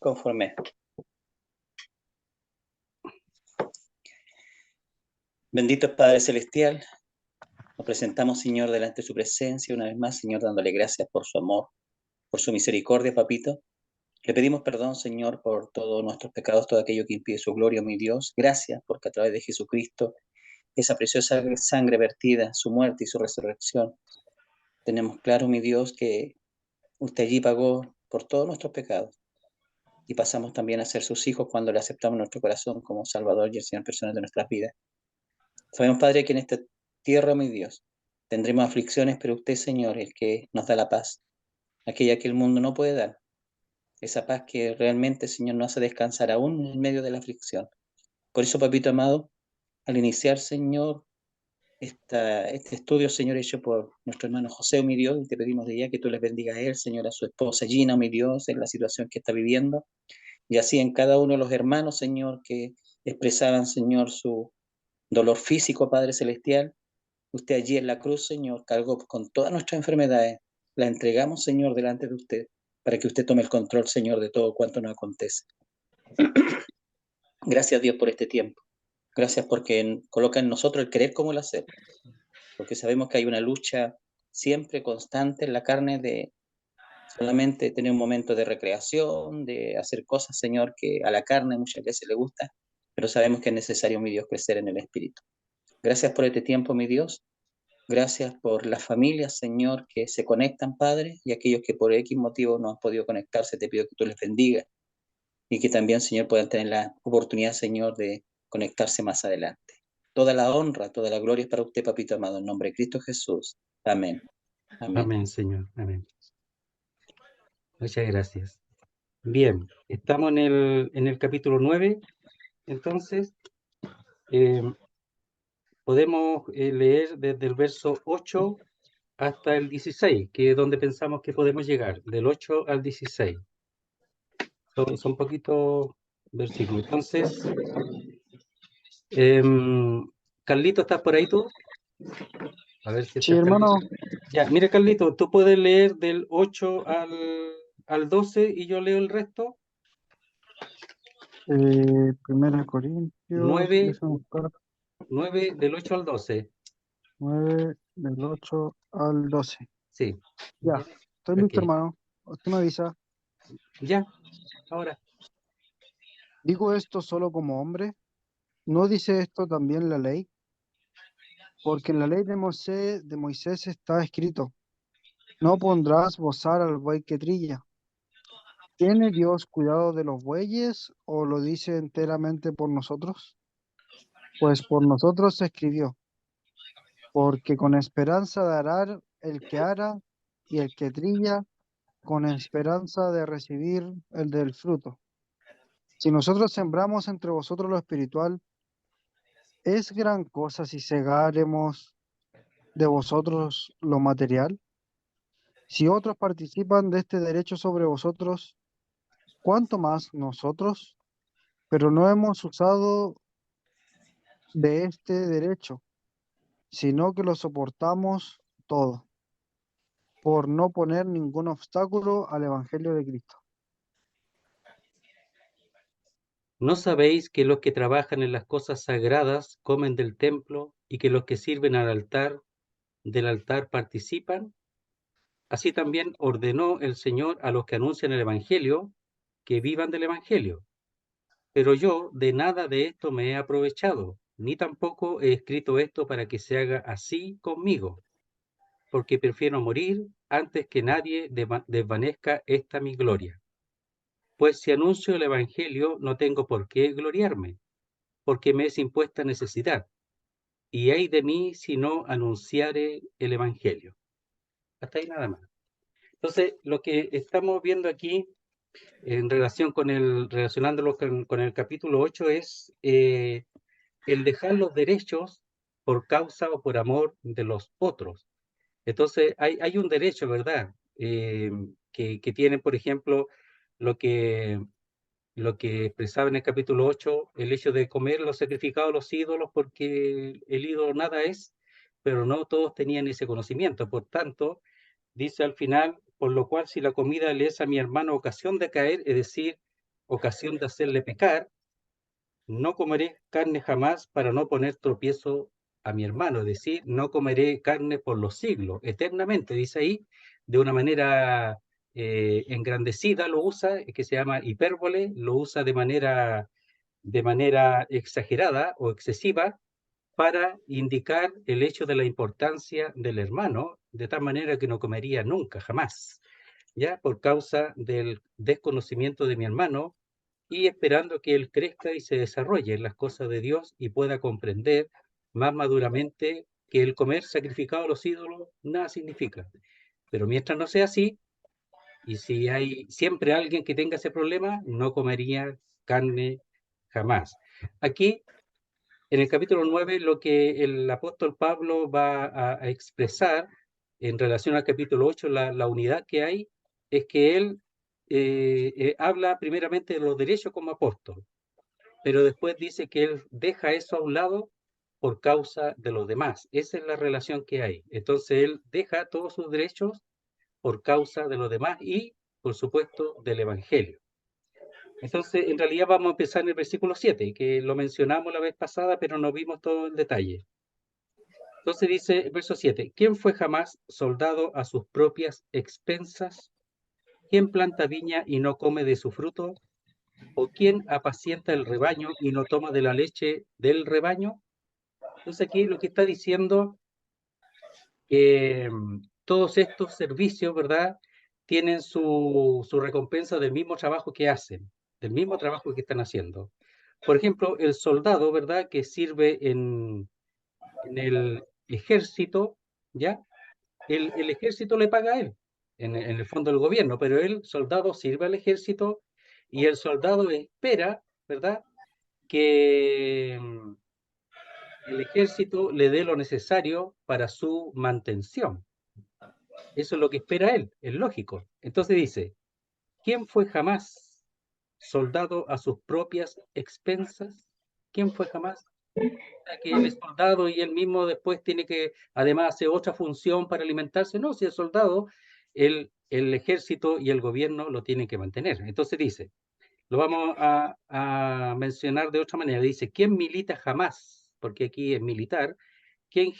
conforme. Bendito Padre Celestial, nos presentamos, Señor, delante de su presencia una vez más, Señor, dándole gracias por su amor, por su misericordia, papito. Le pedimos perdón, Señor, por todos nuestros pecados, todo aquello que impide su gloria, mi Dios. Gracias porque a través de Jesucristo, esa preciosa sangre vertida, su muerte y su resurrección, tenemos claro, mi Dios, que usted allí pagó por todos nuestros pecados. Y pasamos también a ser sus hijos cuando le aceptamos en nuestro corazón como Salvador y el Señor personal de nuestras vidas. Sabemos, Padre, que en esta tierra, mi Dios, tendremos aflicciones, pero usted, Señor, es el que nos da la paz, aquella que el mundo no puede dar. Esa paz que realmente, Señor, nos hace descansar aún en medio de la aflicción. Por eso, papito amado, al iniciar, Señor, este estudio, Señor, hecho por nuestro hermano José, oh mi Dios, y te pedimos de ya que tú les bendiga a él, Señor, a su esposa Gina, oh mi Dios, en la situación que está viviendo, y así en cada uno de los hermanos, Señor, que expresaban, Señor, su dolor físico, Padre Celestial. Usted allí en la cruz, Señor, cargó con todas nuestras enfermedades. La entregamos, Señor, delante de usted, para que usted tome el control, Señor, de todo cuanto nos acontece. Gracias, Dios, por este tiempo. Gracias porque coloca en nosotros el querer como el hacer, porque sabemos que hay una lucha siempre constante en la carne de solamente tener un momento de recreación, de hacer cosas, Señor, que a la carne muchas veces le gusta, pero sabemos que es necesario, mi Dios, crecer en el Espíritu. Gracias por este tiempo, mi Dios. Gracias por las familias, Señor, que se conectan, Padre, y aquellos que por X motivo no han podido conectarse, te pido que tú les bendigas y que también, Señor, puedan tener la oportunidad, Señor, de conectarse más adelante. Toda la honra, toda la gloria es para usted, papito amado, en nombre de Cristo Jesús. Amén. Amén. Amén, Señor. Amén. Muchas gracias. Bien, estamos en el capítulo 9, entonces podemos leer desde el verso 8 hasta el 16, que es donde pensamos que podemos llegar, del 8 al 16. Son poquitos versículos. Entonces, Carlito, ¿estás por ahí tú? A ver si Sí, estás, Carlito. hermano. Ya, mira, Carlito, tú puedes leer del 8 al 12 y yo leo el resto. 1 Corintios, 9, déjame buscar, 9 del 8 al 12. 9 del 8 al 12. Sí. Ya, estoy Ok. listo, hermano. Usted me avisa. Ya, ahora. ¿Digo esto solo como hombre? ¿No dice esto también la ley? Porque en la ley de Moisés está escrito, no pondrás bozar al buey que trilla. ¿Tiene Dios cuidado de los bueyes o lo dice enteramente por nosotros? Pues por nosotros se escribió, porque con esperanza de arar el que ara y el que trilla, con esperanza de recibir el del fruto. Si nosotros sembramos entre vosotros lo espiritual, ¿es gran cosa si segaremos de vosotros lo material? Si otros participan de este derecho sobre vosotros, ¿cuánto más nosotros? Pero no hemos usado de este derecho, sino que lo soportamos todo, por no poner ningún obstáculo al Evangelio de Cristo. ¿No sabéis que los que trabajan en las cosas sagradas comen del templo y que los que sirven del altar participan? Así también ordenó el Señor a los que anuncian el Evangelio que vivan del Evangelio. Pero yo de nada de esto me he aprovechado, ni tampoco he escrito esto para que se haga así conmigo, porque prefiero morir antes que nadie desvanezca esta mi gloria. Pues si anuncio el Evangelio no tengo por qué gloriarme, porque me es impuesta necesidad, y ay de mí si no anunciare el Evangelio. Hasta ahí nada más. Entonces, lo que estamos viendo aquí en relación relacionándolo con el capítulo 8 es el dejar los derechos por causa o por amor de los otros. Entonces, hay un derecho, ¿verdad? Que tienen, por ejemplo, lo que, lo que expresaba en el capítulo 8, el hecho de comer los sacrificados a los ídolos, porque el ídolo nada es, pero no todos tenían ese conocimiento. Por tanto, dice al final, por lo cual si la comida le es a mi hermano ocasión de caer, es decir, ocasión de hacerle pecar, no comeré carne jamás para no poner tropiezo a mi hermano, es decir, no comeré carne por los siglos, eternamente, dice ahí, de una manera engrandecida lo usa, que se llama hipérbole, lo usa de manera exagerada o excesiva para indicar el hecho de la importancia del hermano, de tal manera que no comería nunca, jamás, ya por causa del desconocimiento de mi hermano, y esperando que él crezca y se desarrolle en las cosas de Dios y pueda comprender más maduramente que el comer sacrificado a los ídolos nada significa. Pero mientras no sea así, y si hay siempre alguien que tenga ese problema, no comería carne jamás. Aquí, en el capítulo 9, lo que el apóstol Pablo va a expresar en relación al capítulo 8, la unidad que hay, es que él habla primeramente de los derechos como apóstol, pero después dice que él deja eso a un lado por causa de los demás. Esa es la relación que hay. Entonces él deja todos sus derechos por causa de los demás y, por supuesto, del Evangelio. Entonces, en realidad vamos a empezar en el versículo 7, que lo mencionamos la vez pasada, pero no vimos todo el detalle. Entonces dice, verso 7, ¿quién fue jamás soldado a sus propias expensas? ¿Quién planta viña y no come de su fruto? ¿O quién apacienta el rebaño y no toma de la leche del rebaño? Entonces aquí lo que está diciendo que todos estos servicios, ¿verdad? Tienen su recompensa del mismo trabajo que hacen, del mismo trabajo que están haciendo. Por ejemplo, el soldado, ¿verdad? Que sirve en el ejército, ¿ya? El ejército le paga a él, en el fondo del gobierno, pero el soldado sirve al ejército y el soldado espera, ¿verdad? Que el ejército le dé lo necesario para su mantención. Eso es lo que espera él, es lógico. Entonces dice, ¿quién fue jamás soldado a sus propias expensas? ¿Quién fue jamás? Que él es soldado y él mismo después tiene que además hacer otra función para alimentarse. No, si es soldado, el ejército y el gobierno lo tienen que mantener. Entonces dice, lo vamos a mencionar de otra manera. Dice, ¿quién milita jamás? Porque aquí es militar. ¿Quién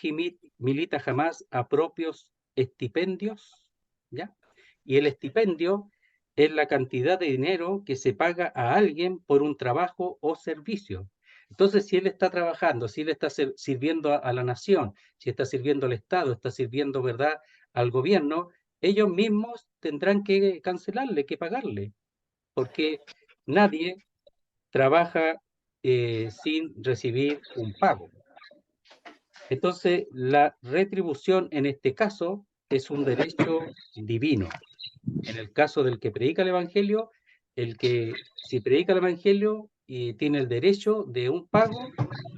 milita jamás a propios estipendios? ¿Ya? Y el estipendio es la cantidad de dinero que se paga a alguien por un trabajo o servicio. Entonces, si él está trabajando, si él está sirviendo a la nación, si está sirviendo al Estado, está sirviendo, ¿verdad?, al gobierno, ellos mismos tendrán que cancelarle, que pagarle, porque nadie trabaja sin recibir un pago. Entonces, la retribución en este caso es un derecho divino. En el caso del que predica el Evangelio, el que si predica el Evangelio tiene el derecho de un pago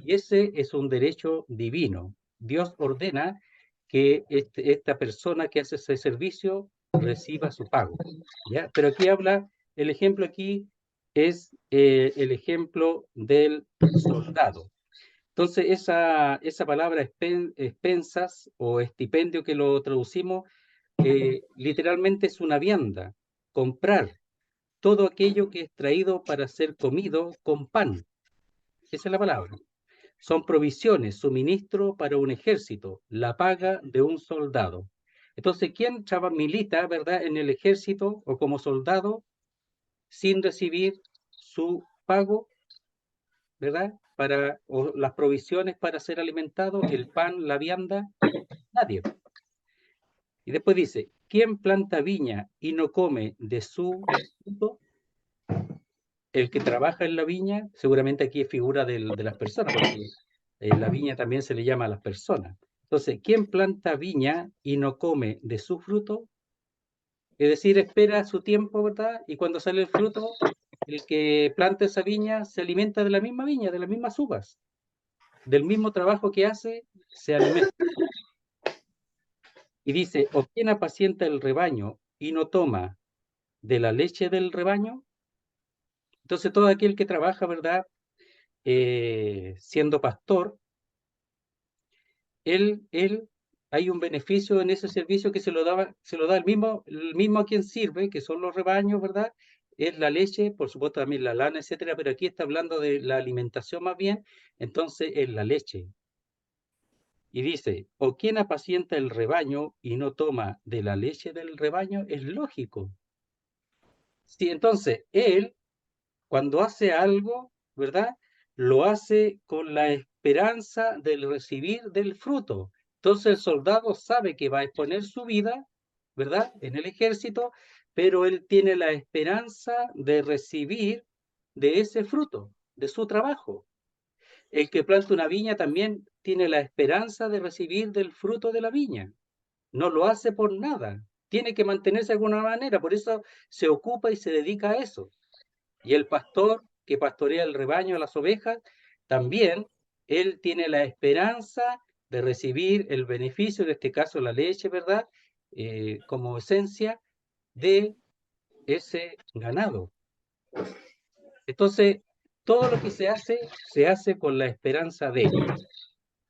y ese es un derecho divino. Dios ordena que esta persona que hace ese servicio reciba su pago, ¿ya? Pero aquí habla, el ejemplo aquí es el ejemplo del soldado. Entonces, esa palabra expensas o estipendio que lo traducimos, literalmente es una vianda, comprar todo aquello que es traído para ser comido con pan. Esa es la palabra. Son provisiones, suministro para un ejército, la paga de un soldado. Entonces, ¿quién milita, verdad, en el ejército o como soldado sin recibir su pago, verdad? O las provisiones para ser alimentado, el pan, la vianda, nadie. Y después dice, ¿quién planta viña y no come de su fruto? El que trabaja en la viña, seguramente aquí es figura de las personas, porque la viña también se le llama a las personas. Entonces, ¿quién planta viña y no come de su fruto? Es decir, espera su tiempo, ¿verdad? Y cuando sale el fruto, el que planta esa viña se alimenta de la misma viña, de las mismas uvas. Del mismo trabajo que hace, se alimenta. Y dice, ¿o quién apacienta el rebaño y no toma de la leche del rebaño? Entonces, todo aquel que trabaja, ¿verdad? Siendo pastor, hay un beneficio en ese servicio que se lo da el mismo a quien sirve, que son los rebaños, ¿verdad? es la leche, por supuesto también la lana, etcétera, pero aquí está hablando de la alimentación más bien, entonces es la leche. Y dice, ¿o quién apacienta el rebaño y no toma de la leche del rebaño? Es lógico. Sí, entonces, él, cuando hace algo, ¿verdad? Lo hace con la esperanza de recibir del fruto. Entonces el soldado sabe que va a exponer su vida, ¿verdad? En el ejército, pero él tiene la esperanza de recibir de ese fruto, de su trabajo. El que planta una viña también tiene la esperanza de recibir del fruto de la viña. No lo hace por nada. Tiene que mantenerse de alguna manera, por eso se ocupa y se dedica a eso. Y el pastor que pastorea el rebaño, las ovejas, también él tiene la esperanza de recibir el beneficio, en este caso la leche, ¿verdad? Como esencia de ese ganado. Entonces, todo lo que se hace con la esperanza de.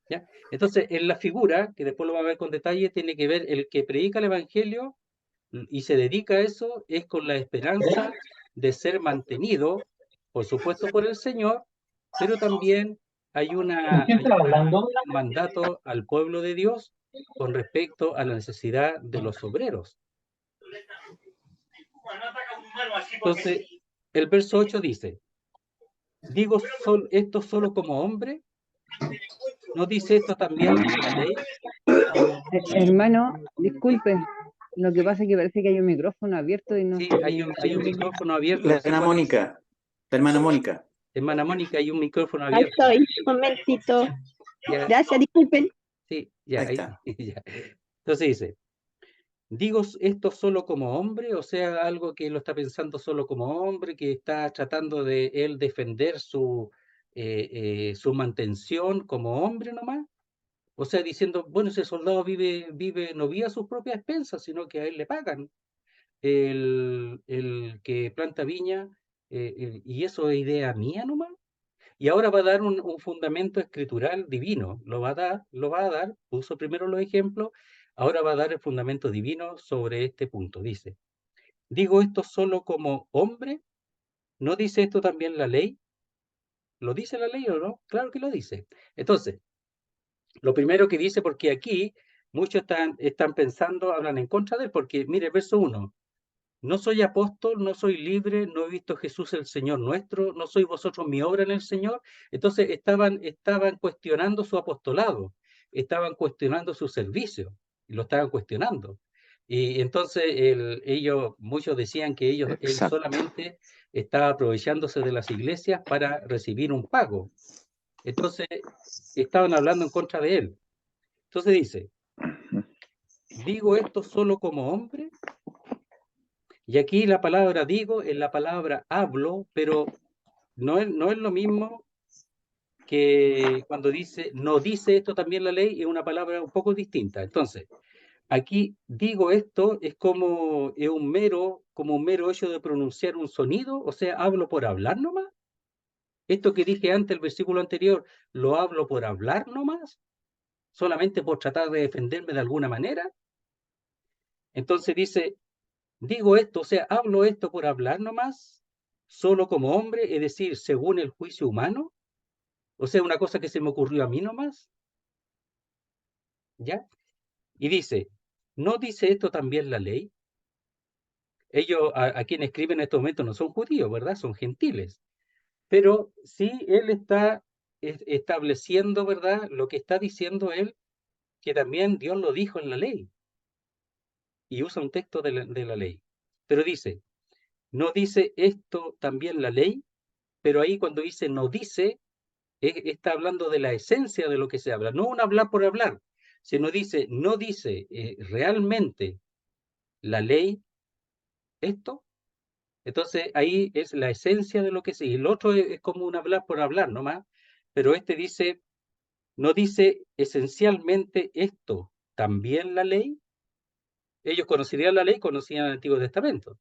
¿Ya? Entonces, en la figura, que después lo va a ver con detalle, tiene que ver el que predica el Evangelio y se dedica a eso, es con la esperanza de ser mantenido, por supuesto, por el Señor, pero también hay un mandato al pueblo de Dios con respecto a la necesidad de los obreros. Entonces, el verso 8 dice, digo esto solo como hombre, ¿no dice esto también la ley? Hermano, disculpe. Lo que pasa es que parece que hay un micrófono abierto y no Sí, se hay un micrófono abierto, La no sé hermana cuál. Mónica, la hermana Mónica. Hermana Mónica, hay un micrófono Ahí abierto. estoy, un momentito. Ya, Gracias, disculpen. sí, ya, Ahí ahí, está. ya. Entonces dice, digo esto solo como hombre, o sea, algo que lo está pensando solo como hombre, que está tratando de él defender su mantención como hombre nomás. O sea, diciendo, bueno, ese soldado no vive a sus propias expensas, sino que a él le pagan. El que planta viña, y eso es idea mía nomás. Y ahora va a dar un fundamento escritural divino, lo va a dar, puso primero los ejemplos, ahora va a dar el fundamento divino sobre este punto. Dice, digo esto solo como hombre, ¿no dice esto también la ley? ¿Lo dice la ley o no? Claro que lo dice. Entonces, lo primero que dice, porque aquí muchos están pensando, hablan en contra de él, porque mire, verso 1, no soy apóstol, no soy libre, no he visto a Jesús el Señor nuestro, no sois vosotros mi obra en el Señor. Entonces estaban cuestionando su apostolado, estaban cuestionando su servicio, y lo estaban cuestionando. Y entonces muchos decían que él Exacto. solamente estaba aprovechándose de las iglesias para recibir un pago. Entonces estaban hablando en contra de él. Entonces dice, digo esto solo como hombre. Y aquí la palabra digo es la palabra hablo, pero no es lo mismo que cuando dice, no dice esto también la ley, es una palabra un poco distinta. Entonces, aquí digo esto es como como un mero hecho de pronunciar un sonido, o sea, hablo por hablar nomás. Esto que dije antes, el versículo anterior, lo hablo por hablar nomás, solamente por tratar de defenderme de alguna manera. Entonces dice, digo esto, o sea, hablo esto por hablar nomás, solo como hombre, es decir, según el juicio humano, o sea, una cosa que se me ocurrió a mí nomás, ¿ya? Y dice, ¿no dice esto también la ley? Ellos, a quienes escriben en estos momentos, no son judíos, ¿verdad? Son gentiles. Pero sí, él está estableciendo, ¿verdad? Lo que está diciendo él, que también Dios lo dijo en la ley, y usa un texto de la ley. Pero dice, ¿no dice esto también la ley? Pero ahí cuando dice no dice, está hablando de la esencia de lo que se habla, no un hablar por hablar, sino dice, no dice realmente la ley esto. Entonces ahí es la esencia de lo que sí. El otro es como un hablar por hablar nomás, pero este dice, no dice esencialmente esto, también la ley. Ellos conocían la ley, conocían el Antiguo Testamento.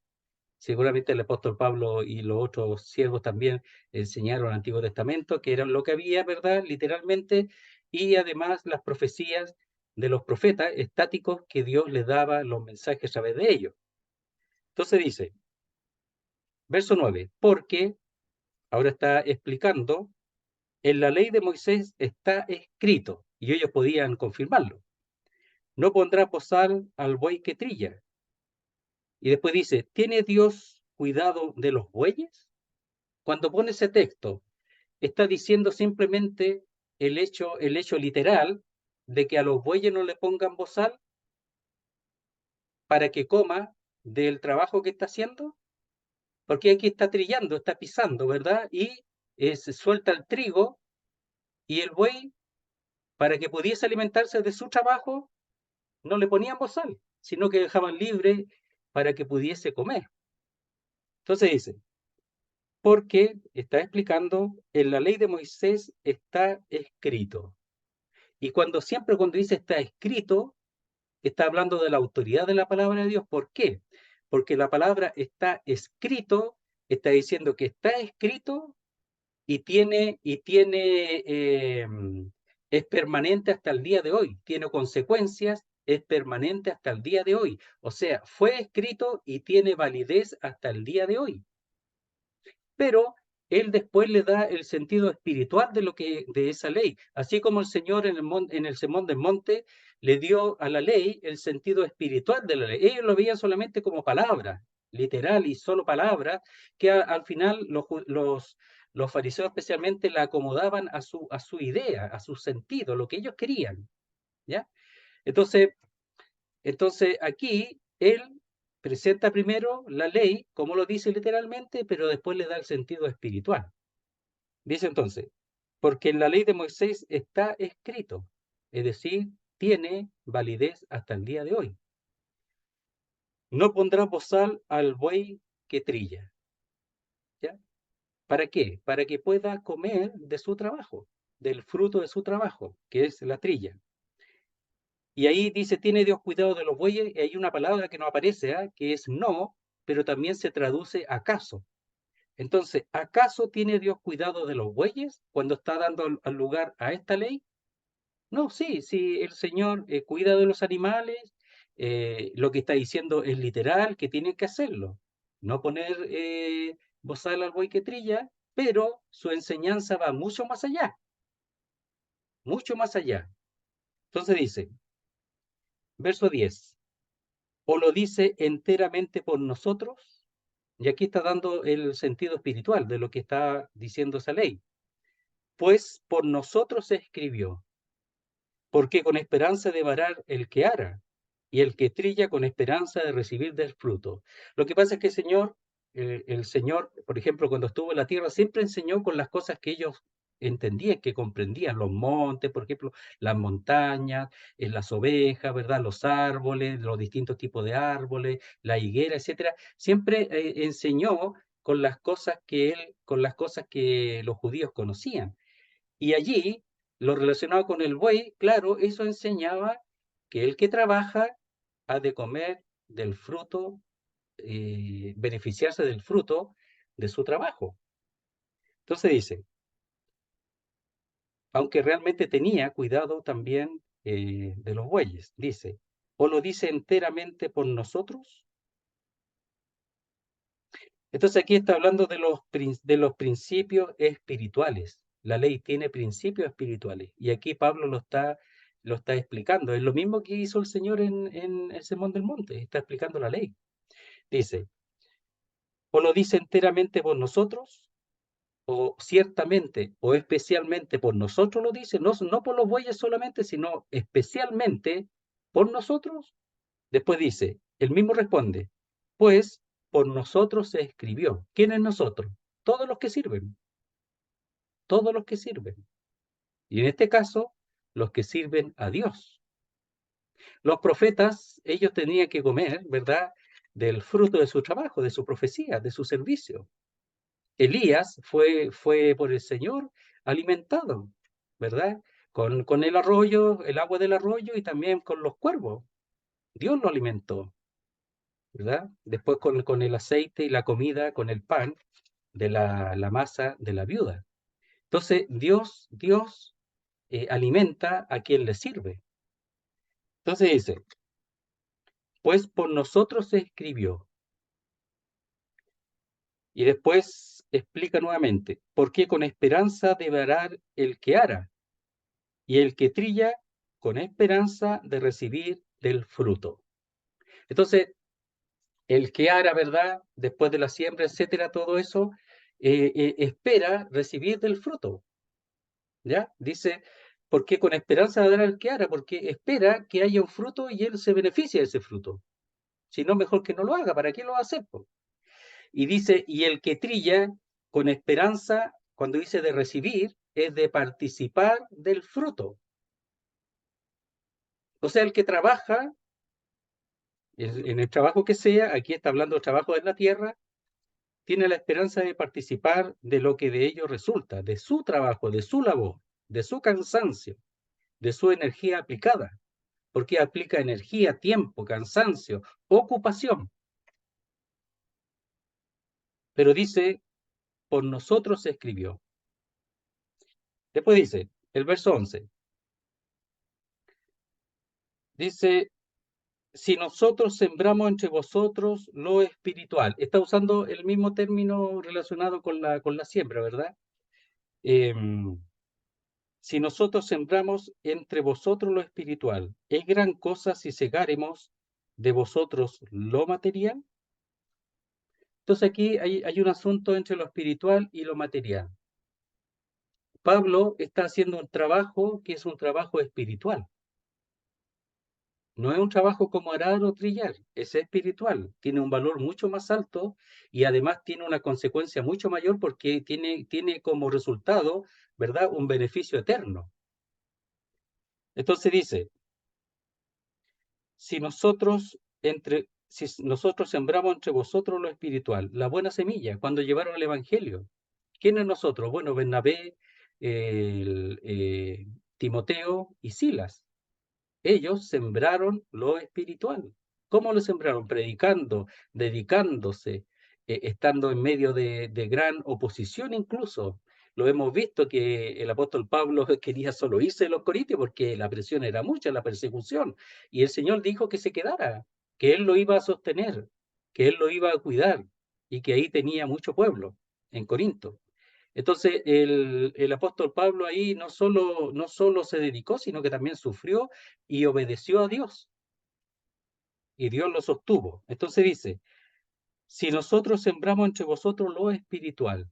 Seguramente el apóstol Pablo y los otros siervos también enseñaron el Antiguo Testamento, que eran lo que había, ¿verdad? Literalmente, y además las profecías de los profetas estáticos que Dios les daba los mensajes a través de ellos. Entonces dice, Verso 9. Porque, ahora está explicando, en la ley de Moisés está escrito, y ellos podían confirmarlo, no pondrá bozal al buey que trilla. Y después dice, ¿tiene Dios cuidado de los bueyes? Cuando pone ese texto, está diciendo simplemente el hecho literal de que a los bueyes no le pongan bozal para que coma del trabajo que está haciendo, porque aquí está trillando, está pisando, ¿verdad? Y se suelta el trigo y el buey, para que pudiese alimentarse de su trabajo, no le ponían bozal, sino que dejaban libre para que pudiese comer. Entonces dice, porque está explicando, en la ley de Moisés está escrito. Y siempre cuando dice está escrito, está hablando de la autoridad de la palabra de Dios. ¿Por qué? Porque la palabra está escrito, está diciendo que está escrito y es permanente hasta el día de hoy, tiene consecuencias, es permanente hasta el día de hoy. O sea, fue escrito y tiene validez hasta el día de hoy. Pero él después le da el sentido espiritual de esa ley, así como el Señor en el Sermón del Monte le dio a la ley el sentido espiritual de la ley. Ellos lo veían solamente como palabras, literal y solo palabras, que al final los fariseos especialmente la acomodaban a su idea, a su sentido, lo que ellos querían, ¿ya? Entonces aquí él presenta primero la ley, como lo dice literalmente, pero después le da el sentido espiritual. Dice entonces, porque en la ley de Moisés está escrito, es decir, tiene validez hasta el día de hoy. No pondrá bozal al buey que trilla. ¿Ya? ¿Para qué? Para que pueda comer de su trabajo, del fruto de su trabajo, que es la trilla. Y ahí dice, ¿tiene Dios cuidado de los bueyes? Y hay una palabra que no aparece, que es no, pero también se traduce acaso. Entonces, ¿acaso tiene Dios cuidado de los bueyes cuando está dando al lugar a esta ley? No, sí, sí, el Señor cuida de los animales, lo que está diciendo es literal, que tienen que hacerlo. No poner bozal al buey que trilla, pero su enseñanza va mucho más allá, mucho más allá. Entonces dice, verso 10, o lo dice enteramente por nosotros, y aquí está dando el sentido espiritual de lo que está diciendo esa ley. Pues por nosotros se escribió, porque con esperanza de varar el que ara, y el que trilla con esperanza de recibir del fruto. Lo que pasa es que el Señor, por ejemplo, cuando estuvo en la tierra, siempre enseñó con las cosas que ellos entendían, que comprendían, los montes, por ejemplo, las montañas, las ovejas, ¿verdad? Los árboles, los distintos tipos de árboles, la higuera, etcétera. Siempre enseñó con las cosas que los judíos conocían. Y allí, lo relacionado con el buey, claro, eso enseñaba que el que trabaja ha de comer del fruto, beneficiarse del fruto de su trabajo. Entonces dice, aunque realmente tenía cuidado también de los bueyes, dice, o lo dice enteramente por nosotros. Entonces aquí está hablando de los principios espirituales. La ley tiene principios espirituales. Y aquí Pablo lo está explicando. Es lo mismo que hizo el Señor en el Sermón del Monte. Está explicando la ley. Dice, o lo dice enteramente por nosotros, o ciertamente, o especialmente por nosotros lo dice, no por los bueyes solamente, sino especialmente por nosotros. Después dice, el mismo responde, pues por nosotros se escribió. ¿Quiénes nosotros? Todos los que sirven, todos los que sirven. Y en este caso, los que sirven a Dios. Los profetas, ellos tenían que comer, ¿verdad? Del fruto de su trabajo, de su profecía, de su servicio. Elías fue por el Señor alimentado, ¿verdad? Con el arroyo, el agua del arroyo y también con los cuervos. Dios lo alimentó. ¿Verdad? Después con el aceite y la comida, con el pan de la masa de la viuda. Entonces, Dios alimenta a quien le sirve. Entonces dice, pues por nosotros se escribió. Y después explica nuevamente, porque con esperanza debe arar el que ara, y el que trilla con esperanza de recibir del fruto. Entonces, el que ara, ¿verdad? Después de la siembra, etcétera, todo eso, espera recibir del fruto. ¿Ya? Dice, porque con esperanza dará el que ara, porque espera que haya un fruto y él se beneficia de ese fruto. Si no, mejor que no lo haga, ¿para qué lo va a hacer? Y dice, y el que trilla con esperanza, cuando dice de recibir, es de participar del fruto. O sea, el que trabaja, en el trabajo que sea, aquí está hablando del trabajo en la tierra, tiene la esperanza de participar de lo que de ello resulta, de su trabajo, de su labor, de su cansancio, de su energía aplicada, porque aplica energía, tiempo, cansancio, ocupación. Pero dice, por nosotros se escribió. Después dice, el verso 11, dice, si nosotros sembramos entre vosotros lo espiritual. Está usando el mismo término relacionado con la siembra, ¿verdad? Si nosotros sembramos entre vosotros lo espiritual, ¿es gran cosa si segáremos de vosotros lo material? Entonces aquí hay un asunto entre lo espiritual y lo material. Pablo está haciendo un trabajo que es un trabajo espiritual. No es un trabajo como arar o trillar, es espiritual, tiene un valor mucho más alto y además tiene una consecuencia mucho mayor porque tiene como resultado, ¿verdad?, un beneficio eterno. Entonces dice, si nosotros sembramos entre vosotros lo espiritual, la buena semilla, cuando llevaron el evangelio, ¿quiénes nosotros? Bueno, Bernabé, Timoteo y Silas. Ellos sembraron lo espiritual. ¿Cómo lo sembraron? Predicando, dedicándose, estando en medio de gran oposición incluso. Lo hemos visto que el apóstol Pablo quería solo irse de los Corintios porque la presión era mucha, la persecución. Y el Señor dijo que se quedara, que Él lo iba a sostener, que Él lo iba a cuidar y que ahí tenía mucho pueblo, en Corinto. Entonces, el apóstol Pablo ahí no solo se dedicó, sino que también sufrió y obedeció a Dios. Y Dios lo sostuvo. Entonces dice, si nosotros sembramos entre vosotros lo espiritual.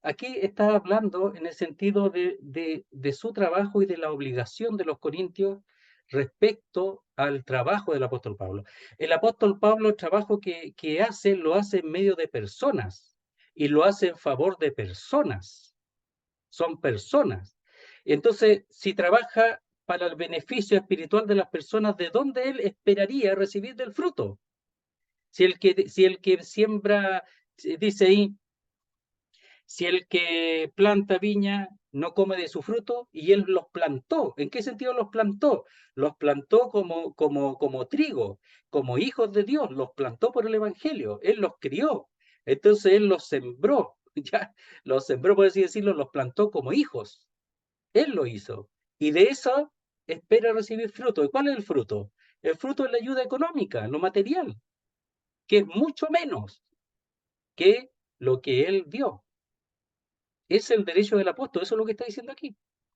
Aquí está hablando en el sentido de su trabajo y de la obligación de los corintios respecto al trabajo del apóstol Pablo. El apóstol Pablo, el trabajo que hace, lo hace en medio de personas y lo hace en favor de personas. Son personas. Entonces, si trabaja para el beneficio espiritual de las personas, ¿de dónde él esperaría recibir del fruto? Si el que siembra, dice ahí, si el que planta viña no come de su fruto, y él los plantó. ¿En qué sentido los plantó? Los plantó como trigo, como hijos de Dios, los plantó por el Evangelio, él los crió. Entonces él los sembró, ya los sembró, por así decirlo, los plantó como hijos. Él lo hizo. Y de eso espera recibir fruto. ¿Y cuál es el fruto? El fruto es la ayuda económica, lo material, que es mucho menos que lo que él dio. Es el derecho del apóstol, eso es lo que está diciendo aquí.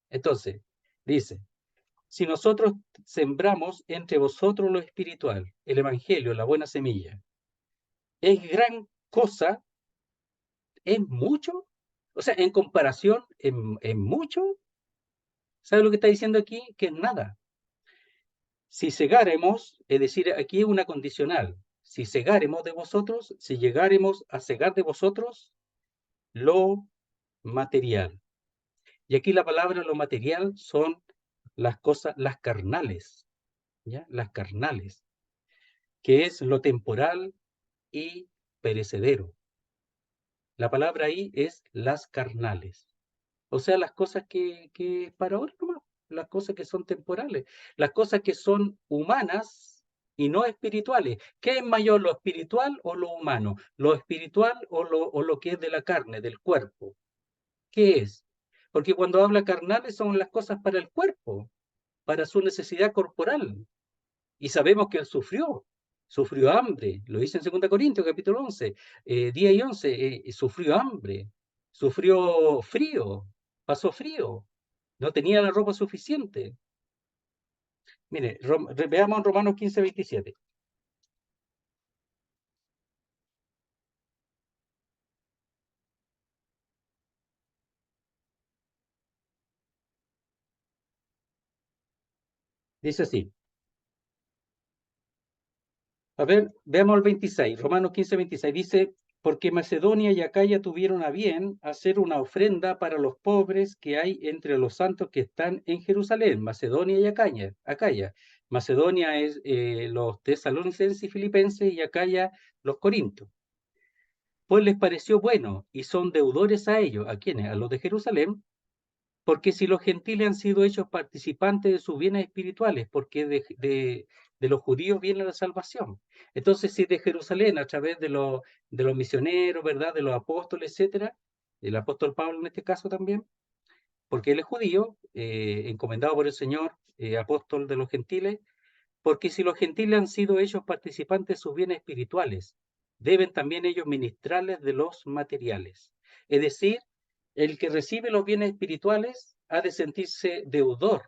Entonces, dice, si nosotros sembramos entre vosotros lo espiritual, el evangelio, la buena semilla, es gran cosa, es mucho, o sea, en comparación, en mucho, ¿sabe lo que está diciendo aquí? Que es nada. Si cegáremos, es decir, aquí es una condicional, si cegáremos de vosotros, si llegáremos a cegar de vosotros lo material. Y aquí la palabra lo material son las cosas, las carnales, ¿ya? Las carnales, que es lo temporal y perecedero. La palabra ahí es las carnales. O sea, las cosas que para ahora nomás, las cosas que son temporales, las cosas que son humanas y no espirituales. ¿Qué es mayor, lo espiritual o lo humano? ¿Lo espiritual o lo que es de la carne, del cuerpo? ¿Qué es? Porque cuando habla carnales son las cosas para el cuerpo, para su necesidad corporal. Y sabemos que él sufrió. sufrió hambre, lo dice en 2 Corintios capítulo 11, 10 y 11, sufrió hambre, sufrió frío, pasó frío, no tenía la ropa suficiente. Mire, veamos en Romanos 15, 27. Dice así. A ver, veamos el 26, Romanos 15, 26. Dice, porque Macedonia y Acaya tuvieron a bien hacer una ofrenda para los pobres que hay entre los santos que están en Jerusalén. Macedonia y Acaya. Macedonia es los tesalonicenses y filipenses y Acaya los corintios. Pues les pareció bueno y son deudores a ellos. ¿A quiénes? A los de Jerusalén. Porque si los gentiles han sido hechos participantes de sus bienes espirituales, porque de los judíos viene la salvación. Entonces, si de Jerusalén, a través de los misioneros, ¿verdad? De los apóstoles, etcétera, el apóstol Pablo en este caso también, porque él es judío, encomendado por el Señor, apóstol de los gentiles, porque si los gentiles han sido hechos participantes de sus bienes espirituales, deben también ellos ministrarles de los materiales. Es decir, el que recibe los bienes espirituales ha de sentirse deudor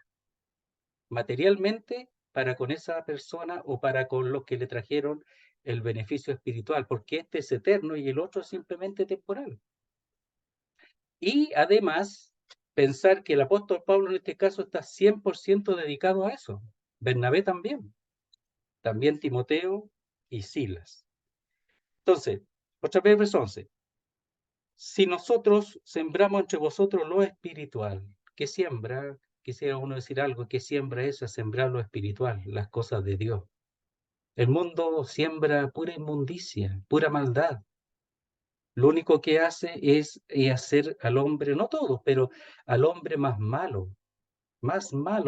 materialmente para con esa persona o para con los que le trajeron el beneficio espiritual, porque este es eterno y el otro es simplemente temporal. Y además, pensar que el apóstol Pablo en este caso está 100% dedicado a eso. Bernabé también Timoteo y Silas. Entonces, otra vez verso 11. Si nosotros sembramos entre vosotros lo espiritual, ¿qué siembra? Quisiera uno decir algo, ¿qué siembra eso? Es sembrar lo espiritual, las cosas de Dios. El mundo siembra pura inmundicia, pura maldad. Lo único que hace es hacer al hombre, no todo, pero al hombre más malo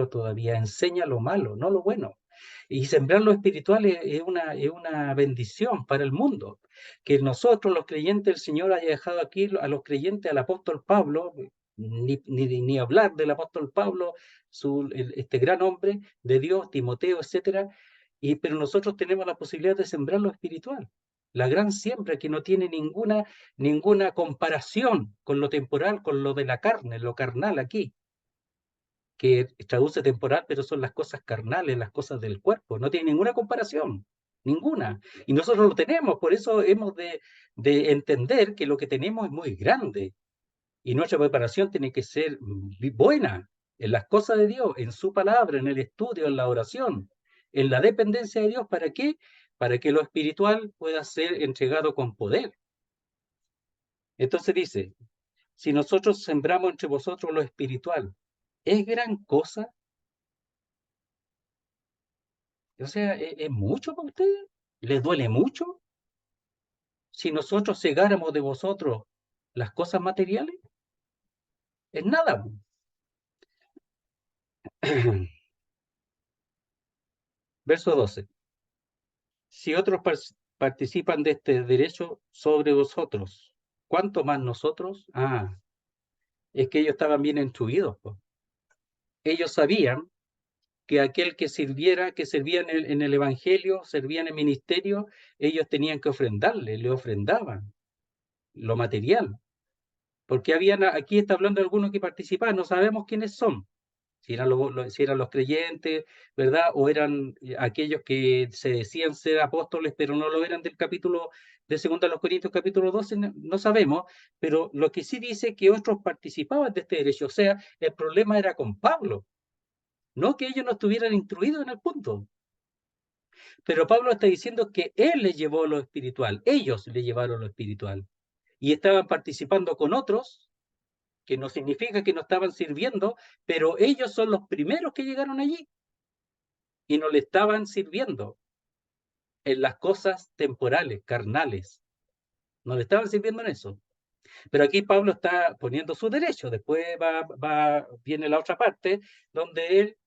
todavía, enseña lo malo, no lo bueno. Y sembrar lo espiritual es una bendición para el mundo. Que nosotros, los creyentes, el Señor haya dejado aquí a los creyentes, al apóstol Pablo, ni hablar del apóstol Pablo, este gran hombre de Dios, Timoteo, etcétera, pero nosotros tenemos la posibilidad de sembrar lo espiritual. La gran siembra que no tiene ninguna comparación con lo temporal, con lo de la carne, lo carnal aquí, que traduce temporal, pero son las cosas carnales, las cosas del cuerpo, no tiene ninguna comparación, ninguna. Y nosotros lo tenemos, por eso hemos de entender que lo que tenemos es muy grande y nuestra preparación tiene que ser buena en las cosas de Dios, en su palabra, en el estudio, en la oración, en la dependencia de Dios. ¿Para qué? Para que lo espiritual pueda ser entregado con poder. Entonces dice, si nosotros sembramos entre vosotros lo espiritual, ¿es gran cosa? O sea, ¿es mucho para ustedes? ¿Les duele mucho? Si nosotros cegáramos de vosotros las cosas materiales, es nada. Verso 12. Si otros participan de este derecho sobre vosotros, ¿cuánto más nosotros? Es que ellos estaban bien instruidos, po. Ellos sabían que aquel que servía en el Evangelio, servía en el ministerio, ellos tenían que ofrendarle, le ofrendaban lo material. Porque aquí está hablando de algunos que participaban, no sabemos quiénes son, si eran los creyentes, ¿verdad? O eran aquellos que se decían ser apóstoles, pero no lo eran del capítulo de 2 Corintios, capítulo 12, no sabemos, pero lo que sí dice que otros participaban de este derecho, o sea, el problema era con Pablo, no que ellos no estuvieran instruidos en el punto. Pero Pablo está diciendo que él les llevó lo espiritual, ellos le llevaron lo espiritual, y estaban participando con otros, que no significa que no estaban sirviendo, pero ellos son los primeros que llegaron allí y no le estaban sirviendo en las cosas temporales, carnales. No le estaban sirviendo en eso. Pero aquí Pablo está poniendo su derecho. Después viene la otra parte donde él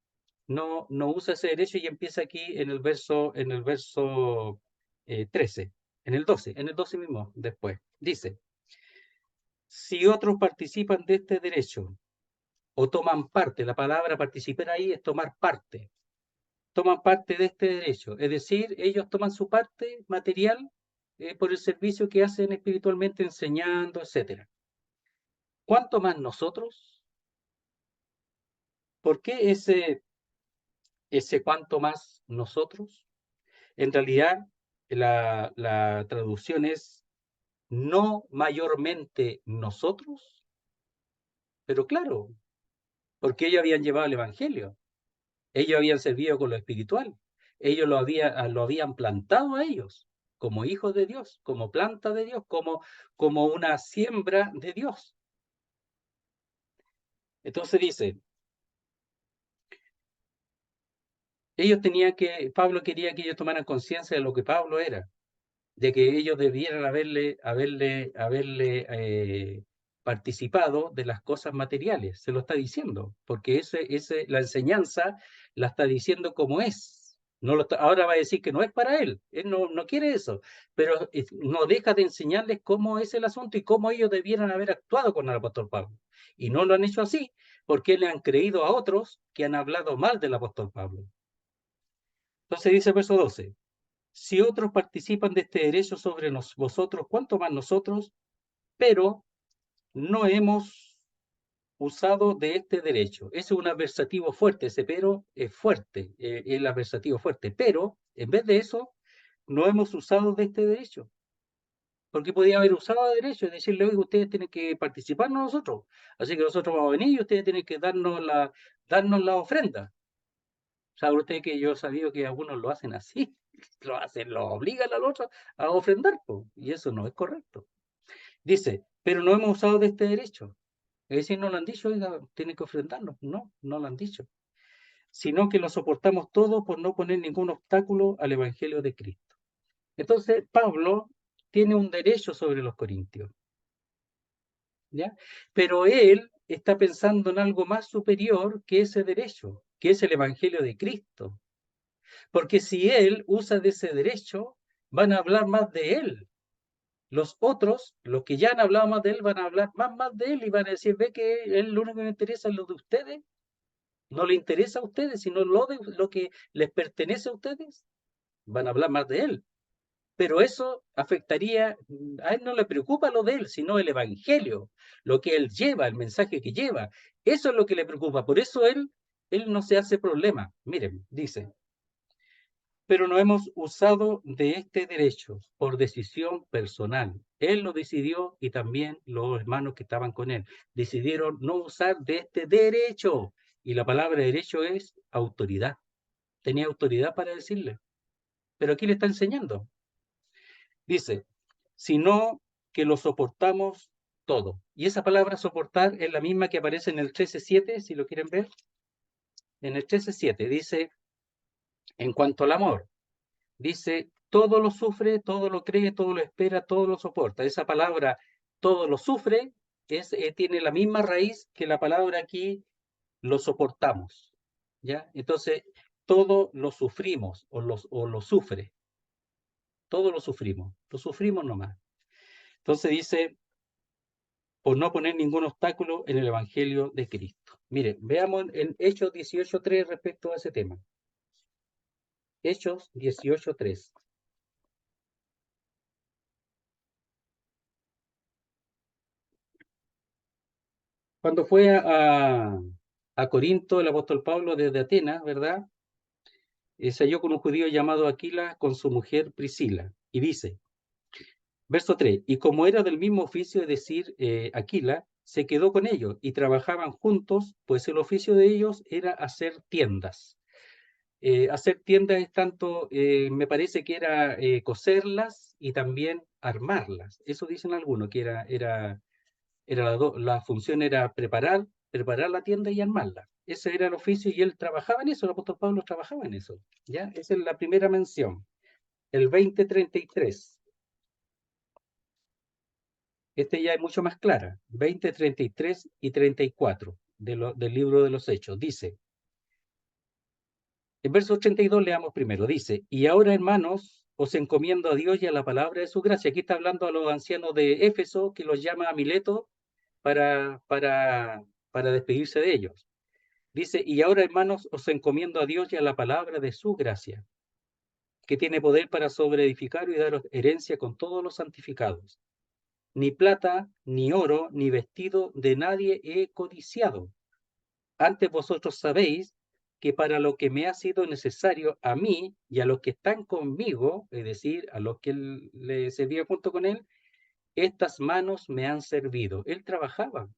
no usa ese derecho y empieza aquí en el verso 13, en el 12 mismo después. Dice, si otros participan de este derecho o toman parte, la palabra participar ahí es tomar parte. toman parte de este derecho. Es decir, ellos toman su parte material por el servicio que hacen espiritualmente, enseñando, etc. ¿Cuánto más nosotros? ¿Por qué ese cuánto más nosotros? En realidad, la traducción es no mayormente nosotros, pero claro, porque ellos habían llevado el Evangelio, ellos habían servido con lo espiritual, ellos lo habían plantado a ellos como hijos de Dios, como planta de Dios, como una siembra de Dios. Entonces dice, Pablo quería que ellos tomaran conciencia de lo que Pablo era, de que ellos debieran haberle participado de las cosas materiales. Se lo está diciendo, porque la enseñanza la está diciendo como es. Ahora va a decir que no es para él no quiere eso, pero no deja de enseñarles cómo es el asunto y cómo ellos debieran haber actuado con el apóstol Pablo. Y no lo han hecho así, porque le han creído a otros que han hablado mal del apóstol Pablo. Entonces dice el verso 12. Si otros participan de este derecho sobre vosotros, ¿cuánto más nosotros? Pero no hemos usado de este derecho. Ese es un adversativo fuerte, ese pero es fuerte, el adversativo fuerte. Pero, en vez de eso, no hemos usado de este derecho. Porque podía haber usado de derecho y decirle, oye, ustedes tienen que participarnos nosotros. Así que nosotros vamos a venir y ustedes tienen que darnos la ofrenda. ¿Sabe usted que yo he sabido que algunos lo hacen así? Lo obligan al otro a ofrendar, y eso no es correcto. Dice, pero no hemos usado de este derecho. Es decir, no lo han dicho, oiga, tienen que ofrendarnos. No lo han dicho. Sino que lo soportamos todo por no poner ningún obstáculo al Evangelio de Cristo. Entonces, Pablo tiene un derecho sobre los corintios. ¿Ya? Pero él está pensando en algo más superior que ese derecho, que es el Evangelio de Cristo. Porque si él usa de ese derecho, van a hablar más de él. Los otros, los que ya han hablado más de él, van a hablar más de él y van a decir, ve que él lo único que le interesa es lo de ustedes. No le interesa a ustedes, sino lo que les pertenece a ustedes. Van a hablar más de él. Pero eso afectaría, a él no le preocupa lo de él, sino el evangelio, lo que él lleva, el mensaje que lleva. Eso es lo que le preocupa. Por eso él no se hace problema. Miren, dice, pero no hemos usado de este derecho por decisión personal. Él lo decidió y también los hermanos que estaban con él decidieron no usar de este derecho. Y la palabra derecho es autoridad. Tenía autoridad para decirle. Pero aquí le está enseñando. Dice, sino que lo soportamos todo. Y esa palabra soportar es la misma que aparece en el 13:7, si lo quieren ver. En el 13:7 dice, en cuanto al amor, dice, todo lo sufre, todo lo cree, todo lo espera, todo lo soporta. Esa palabra, todo lo sufre, tiene la misma raíz que la palabra aquí, lo soportamos. ¿Ya? Entonces, todo lo sufrimos o lo sufre. Todo lo sufrimos nomás. Entonces dice, por no poner ningún obstáculo en el Evangelio de Cristo. Miren, veamos en Hechos 18:3 respecto a ese tema. Hechos 18:3. Cuando fue a Corinto el apóstol Pablo desde Atenas, ¿verdad? Se halló con un judío llamado Aquila con su mujer Priscila. Y dice, verso 3, y como era del mismo oficio, es decir, Aquila, se quedó con ellos y trabajaban juntos, pues el oficio de ellos era hacer tiendas. Hacer tiendas es tanto, me parece que era coserlas y también armarlas. Eso dicen algunos, que la función era preparar la tienda y armarla. Ese era el oficio y él trabajaba en eso, el apóstol Pablo trabajaba en eso. ¿Ya? Esa es la primera mención. El 20:33. Este ya es mucho más clara. 20:33 y 34 del libro de los Hechos. Dice, en verso 82 leamos primero. Dice, y ahora, hermanos, os encomiendo a Dios y a la palabra de su gracia. Aquí está hablando a los ancianos de Éfeso, que los llama a Mileto para despedirse de ellos. Dice, y ahora, hermanos, os encomiendo a Dios y a la palabra de su gracia, que tiene poder para sobreedificar y daros herencia con todos los santificados. Ni plata, ni oro, ni vestido de nadie he codiciado. Antes vosotros sabéis que para lo que me ha sido necesario a mí y a los que están conmigo, es decir, a los que le servía junto con él, estas manos me han servido. Él trabajaba,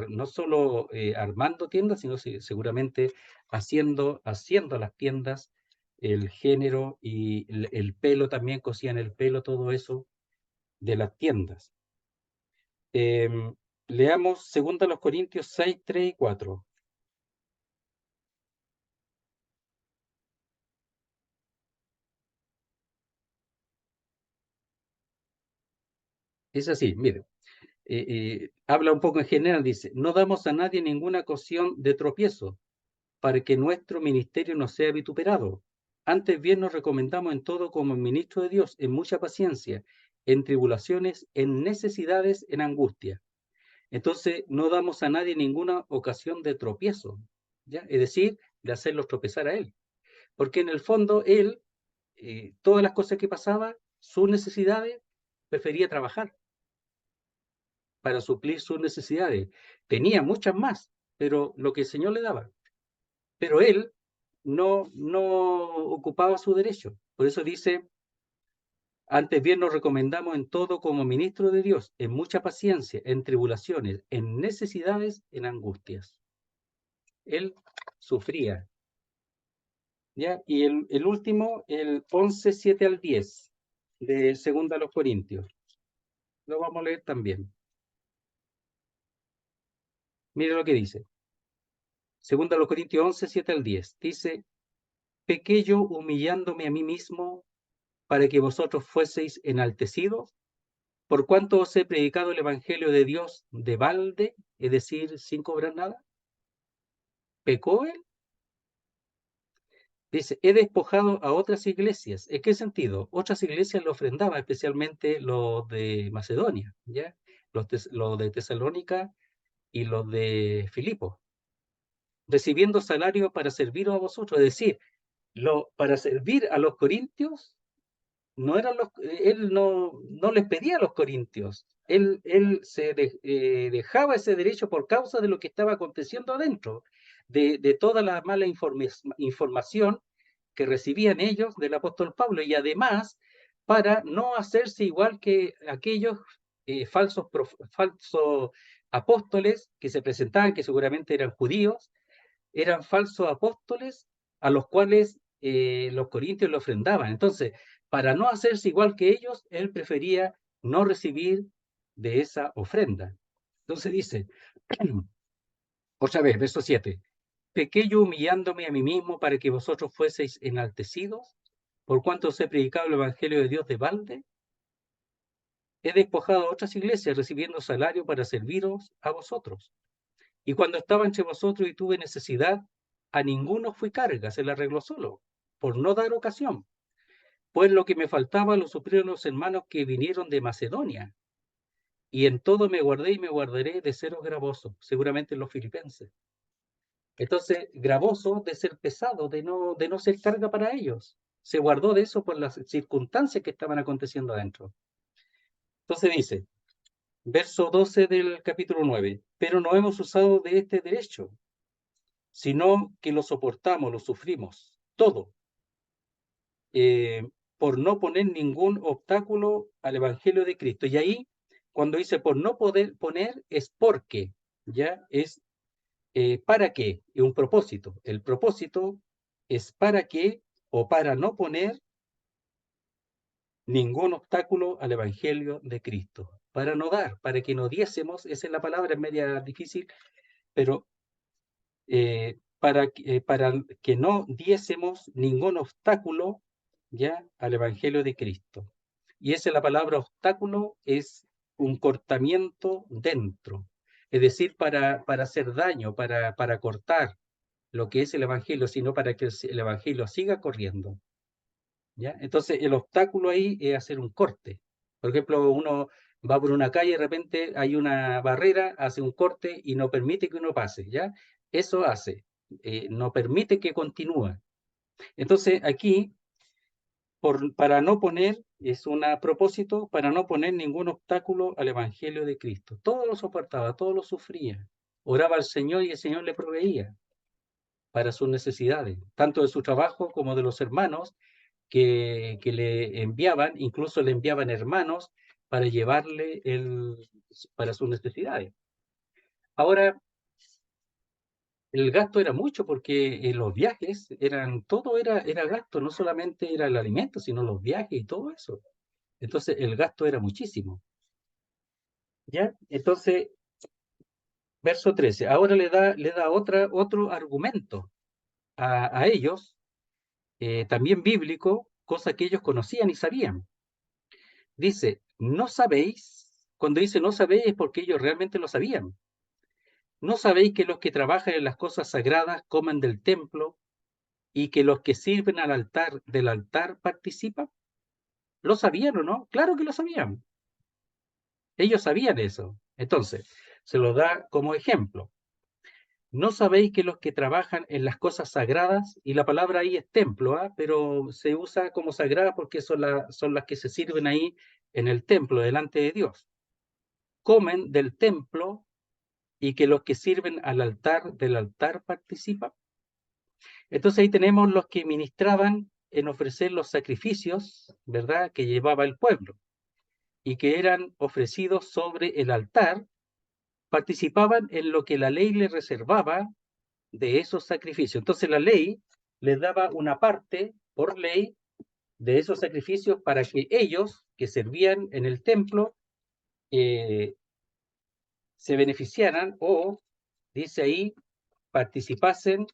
no solo armando tiendas, sino seguramente haciendo las tiendas, el género y el pelo también, cosían el pelo, todo eso de las tiendas. Leamos 2 Corintios 6, 3 y 4. Es así, mire, habla un poco en general, dice, no damos a nadie ninguna ocasión de tropiezo para que nuestro ministerio no sea vituperado. Antes bien nos recomendamos en todo como ministro de Dios, en mucha paciencia, en tribulaciones, en necesidades, en angustia. Entonces, no damos a nadie ninguna ocasión de tropiezo, ¿ya? Es decir, de hacerlos tropezar a él. Porque en el fondo, él, todas las cosas que pasaba, sus necesidades, prefería trabajar para suplir sus necesidades. Tenía muchas más, pero lo que el Señor le daba. Pero él no ocupaba su derecho. Por eso dice, antes bien nos recomendamos en todo como ministro de Dios, en mucha paciencia, en tribulaciones, en necesidades, en angustias. Él sufría. ¿Ya? Y el último, el 11, 7 al 10, de 2 Corintios. Lo vamos a leer también. Mire lo que dice. 2 Corintios 11, 7 al 10. Dice, pequé yo humillándome a mí mismo para que vosotros fueseis enaltecidos, por cuanto os he predicado el evangelio de Dios de balde, es decir, sin cobrar nada. ¿Pecó él? Dice, he despojado a otras iglesias. ¿En qué sentido? Otras iglesias lo ofrendaban, especialmente los de Macedonia, ¿ya? Los de Tesalónica y los de Filipo, recibiendo salario para serviros a vosotros. Es decir, para servir a los corintios, él no les pedía a los corintios. Él se dejaba ese derecho por causa de lo que estaba aconteciendo adentro, de toda la mala información que recibían ellos del apóstol Pablo, y además para no hacerse igual que aquellos falsos apóstoles que se presentaban, que seguramente eran judíos, eran falsos apóstoles a los cuales los corintios le ofrendaban. Entonces, para no hacerse igual que ellos, él prefería no recibir de esa ofrenda. Entonces dice, otra vez, verso 7, pequé yo humillándome a mí mismo para que vosotros fueseis enaltecidos, por cuanto os he predicado el evangelio de Dios de balde. He despojado a otras iglesias recibiendo salario para serviros a vosotros. Y cuando estaba entre vosotros y tuve necesidad, a ninguno fui carga, se la arregló solo, por no dar ocasión. Pues lo que me faltaba lo suplieron los hermanos que vinieron de Macedonia. Y en todo me guardé y me guardaré de seros gravoso, seguramente los filipenses. Entonces, gravoso de ser pesado, de no ser carga para ellos. Se guardó de eso por las circunstancias que estaban aconteciendo adentro. Entonces dice, verso 12 del capítulo 9, pero no hemos usado de este derecho, sino que lo soportamos, lo sufrimos, todo, por no poner ningún obstáculo al Evangelio de Cristo. Y ahí, cuando dice por no poder poner, es porque, ya es para qué, es un propósito. El propósito es para qué o para no poner ningún obstáculo al Evangelio de Cristo. Para no dar, para que no diésemos, esa es la palabra, es media difícil, pero para que no diésemos ningún obstáculo ya al Evangelio de Cristo. Y esa es la palabra obstáculo, es un cortamiento dentro, es decir, para hacer daño, para cortar lo que es el Evangelio, sino para que el Evangelio siga corriendo. ¿Ya? Entonces, el obstáculo ahí es hacer un corte. Por ejemplo, uno Va por una calle, de repente hay una barrera, hace un corte y no permite que uno pase, ¿ya? Eso hace, no permite que continúe. Entonces, aquí, para no poner, es un propósito, para no poner ningún obstáculo al Evangelio de Cristo. Todo lo soportaba, todo lo sufría. Oraba al Señor y el Señor le proveía para sus necesidades, tanto de su trabajo como de los hermanos que le enviaban, incluso le enviaban hermanos para llevarle para sus necesidades. Ahora, el gasto era mucho porque los viajes todo era gasto, no solamente era el alimento, sino los viajes y todo eso. Entonces, el gasto era muchísimo. ¿Ya? Entonces, verso 13, ahora le da otro argumento a ellos, también bíblico, cosa que ellos conocían y sabían. Dice, no sabéis, cuando dice no sabéis es porque ellos realmente lo sabían. ¿No sabéis que los que trabajan en las cosas sagradas comen del templo y que los que sirven del altar participan? ¿Lo sabían o no? Claro que lo sabían. Ellos sabían eso. Entonces, se lo da como ejemplo. ¿No sabéis que los que trabajan en las cosas sagradas, y la palabra ahí es templo, pero se usa como sagrada porque son las que se sirven ahí en el templo, delante de Dios, comen del templo y que los que sirven del altar participan? Entonces ahí tenemos los que ministraban en ofrecer los sacrificios, ¿verdad?, que llevaba el pueblo y que eran ofrecidos sobre el altar, participaban en lo que la ley les reservaba de esos sacrificios. Entonces la ley les daba una parte por ley de esos sacrificios para que ellos, que servían en el templo, se beneficiaran o, dice ahí, participasen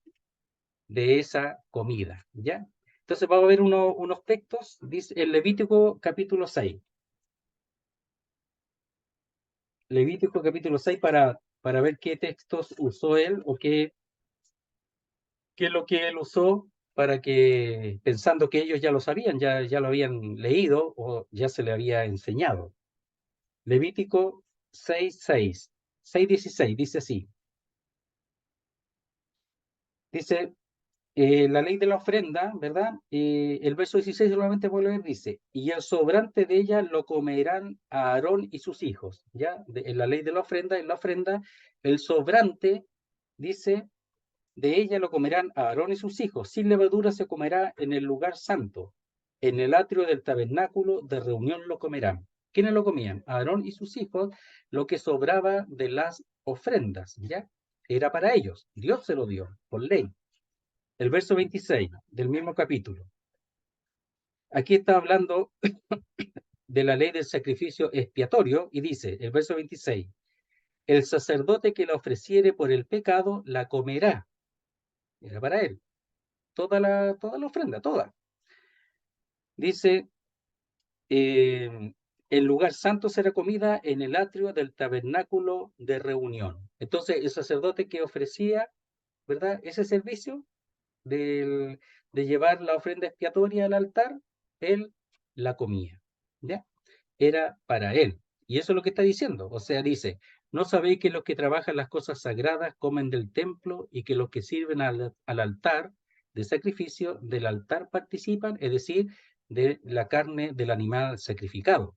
de esa comida, ¿ya? Entonces vamos a ver unos textos, dice el Levítico capítulo 6. Levítico capítulo 6 para ver qué textos usó él o qué es lo que él usó para que, pensando que ellos ya lo sabían, ya lo habían leído o ya se le había enseñado. Levítico 6:16, dice así. Dice, la ley de la ofrenda, ¿verdad? El verso 16 solamente vuelve a leer, dice, y el sobrante de ella lo comerán a Aarón y sus hijos, ¿ya? En la ley de la ofrenda, el sobrante, dice, de ella lo comerán a Aarón y sus hijos, sin levadura se comerá en el lugar santo, en el atrio del tabernáculo de reunión lo comerán. ¿Quiénes lo comían? Aarón y sus hijos, lo que sobraba de las ofrendas, ¿ya? Era para ellos, Dios se lo dio, por ley. El verso 26 del mismo capítulo. Aquí está hablando de la ley del sacrificio expiatorio y dice, el verso 26, el sacerdote que la ofreciere por el pecado la comerá. Era para él. Toda la ofrenda, toda. Dice, el lugar santo será comida en el atrio del tabernáculo de reunión. Entonces, el sacerdote que ofrecía, ¿verdad?, ese servicio de llevar la ofrenda expiatoria al altar, él la comía, ¿ya? Era para él. Y eso es lo que está diciendo. O sea, dice, ¿no sabéis que los que trabajan las cosas sagradas comen del templo y que los que sirven al altar de sacrificio del altar participan, es decir, de la carne del animal sacrificado?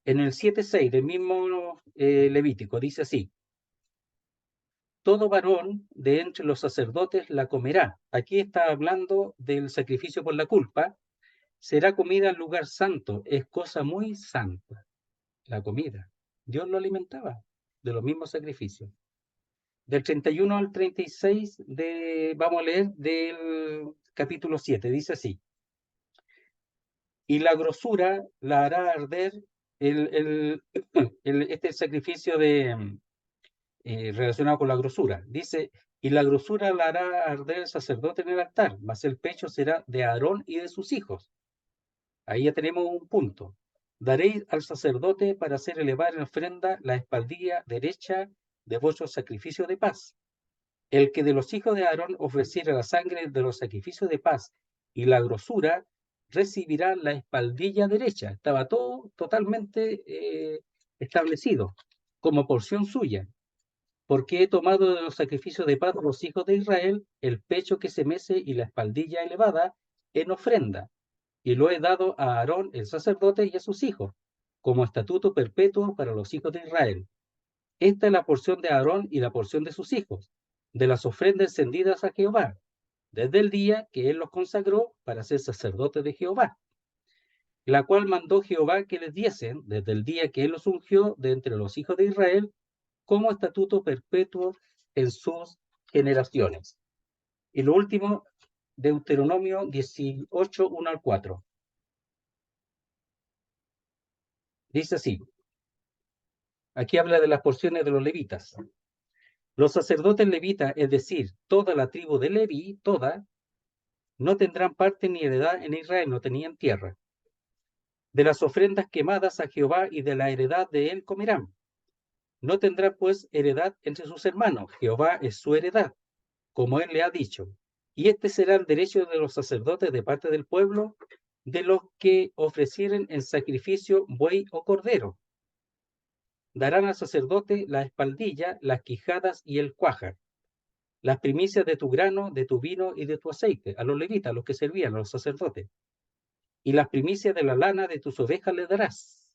En el 7:6 del mismo Levítico dice así, todo varón de entre los sacerdotes la comerá. Aquí está hablando del sacrificio por la culpa. Será comida en lugar santo. Es cosa muy santa la comida. Dios lo alimentaba de los mismos sacrificios. Del 31 al 36 vamos a leer del capítulo 7. Dice así. Y la grosura la hará arder este sacrificio relacionado con la grosura. Dice, y la grosura la hará arder el sacerdote en el altar, mas el pecho será de Aarón y de sus hijos. Ahí ya tenemos un punto. Daréis al sacerdote para hacer elevar en ofrenda la espaldilla derecha de vuestro sacrificio de paz. El que de los hijos de Aarón ofreciera la sangre de los sacrificios de paz y la grosura, recibirá la espaldilla derecha. Estaba todo totalmente establecido como porción suya, porque he tomado de los sacrificios de paz de los hijos de Israel el pecho que se mece y la espaldilla elevada en ofrenda, y lo he dado a Aarón el sacerdote y a sus hijos, como estatuto perpetuo para los hijos de Israel. Esta es la porción de Aarón y la porción de sus hijos, de las ofrendas encendidas a Jehová, desde el día que él los consagró para ser sacerdotes de Jehová, la cual mandó Jehová que les diesen, desde el día que él los ungió de entre los hijos de Israel, como estatuto perpetuo en sus generaciones. Y lo último, Deuteronomio 18, 1 al 4. Dice así, aquí habla de las porciones de los levitas. Los sacerdotes levitas, es decir, toda la tribu de Leví, toda, no tendrán parte ni heredad en Israel, no tenían tierra. De las ofrendas quemadas a Jehová y de la heredad de él comerán. No tendrá pues heredad entre sus hermanos, Jehová es su heredad, como él le ha dicho. Y este será el derecho de los sacerdotes de parte del pueblo, de los que ofrecieren en sacrificio buey o cordero. Darán al sacerdote la espaldilla, las quijadas y el cuajar, las primicias de tu grano, de tu vino y de tu aceite, a los levitas, a los que servían, a los sacerdotes. Y las primicias de la lana de tus ovejas le darás,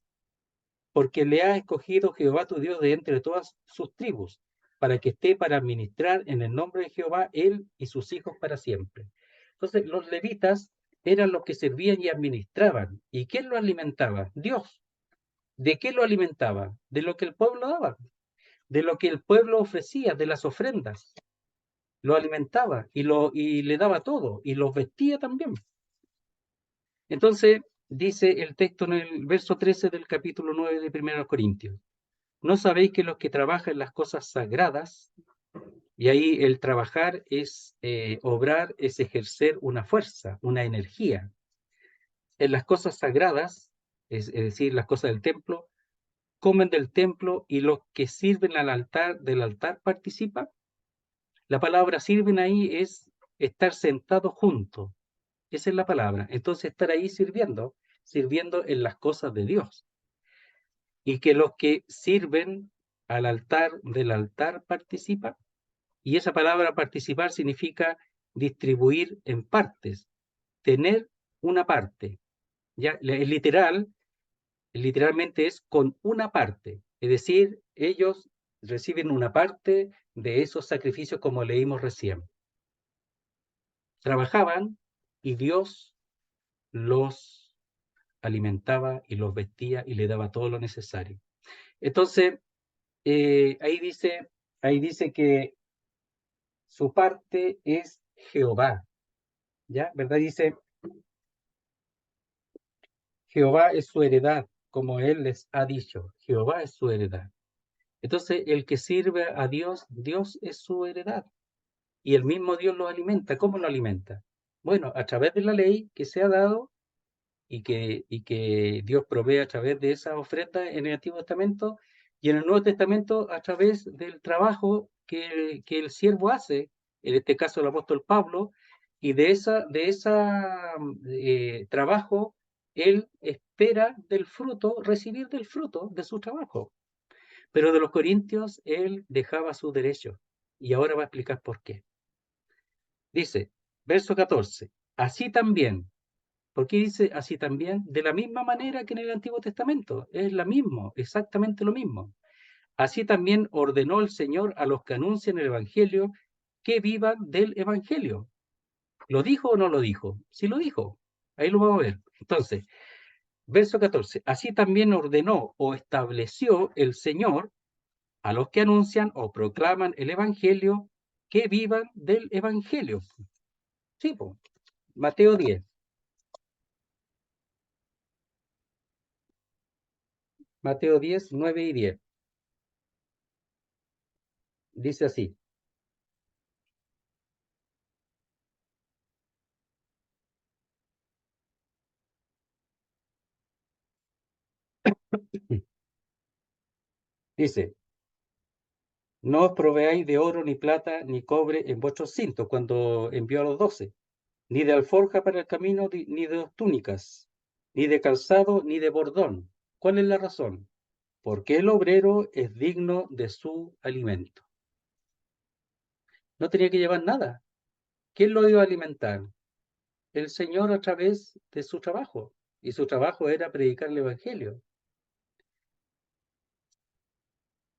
porque le ha escogido Jehová tu Dios de entre todas sus tribus, para que esté para administrar en el nombre de Jehová él y sus hijos para siempre. Entonces, los levitas eran los que servían y administraban. ¿Y quién lo alimentaba? Dios. ¿De qué lo alimentaba? De lo que el pueblo daba, de lo que el pueblo ofrecía, de las ofrendas. Lo alimentaba y le daba todo, y los vestía también. Entonces, dice el texto en el verso 13 del capítulo 9 de 1 Corintios. ¿No sabéis que los que trabajan en las cosas sagradas, y ahí el trabajar es obrar, es ejercer una fuerza, una energía, en las cosas sagradas, es decir, las cosas del templo, comen del templo y los que sirven al altar, del altar participan? La palabra sirven ahí es estar sentado juntos. Esa es la palabra. Entonces estar ahí sirviendo en las cosas de Dios. Y que los que sirven al altar, del altar participan. Y esa palabra participar significa distribuir en partes, tener una parte. Ya, el literalmente es con una parte. Es decir, ellos reciben una parte de esos sacrificios como leímos recién. Trabajaban y Dios los alimentaba y los vestía y le daba todo lo necesario. Entonces, ahí dice que su parte es Jehová, ¿ya? ¿Verdad? Dice, Jehová es su heredad, como él les ha dicho, Jehová es su heredad. Entonces, el que sirve a Dios, Dios es su heredad. Y el mismo Dios lo alimenta. ¿Cómo lo alimenta? Bueno, a través de la ley que se ha dado y que Dios provee a través de esa ofrenda en el Antiguo Testamento, y en el Nuevo Testamento a través del trabajo que el siervo hace, en este caso el apóstol Pablo, y de esa trabajo él espera recibir del fruto de su trabajo. Pero de los corintios él dejaba su derecho, y ahora va a explicar por qué. Dice, verso 14, así también. ¿Por qué dice así también? De la misma manera que en el Antiguo Testamento. Es lo mismo, exactamente lo mismo. Así también ordenó el Señor a los que anuncian el Evangelio que vivan del Evangelio. ¿Lo dijo o no lo dijo? Sí lo dijo. Ahí lo vamos a ver. Entonces, verso 14. Así también ordenó o estableció el Señor a los que anuncian o proclaman el Evangelio que vivan del Evangelio. Sí, pues. Mateo 10. Mateo 10, 9 y 10. Dice así. Dice, no os proveáis de oro, ni plata, ni cobre en vuestros cintos, cuando envió a los 12, ni de alforja para el camino, ni de túnicas, ni de calzado, ni de bordón. ¿Cuál es la razón? porque el obrero es digno de su alimento. No tenía que llevar nada. ¿Quién lo iba a alimentar? El Señor a través de su trabajo. Y su trabajo era predicar el Evangelio.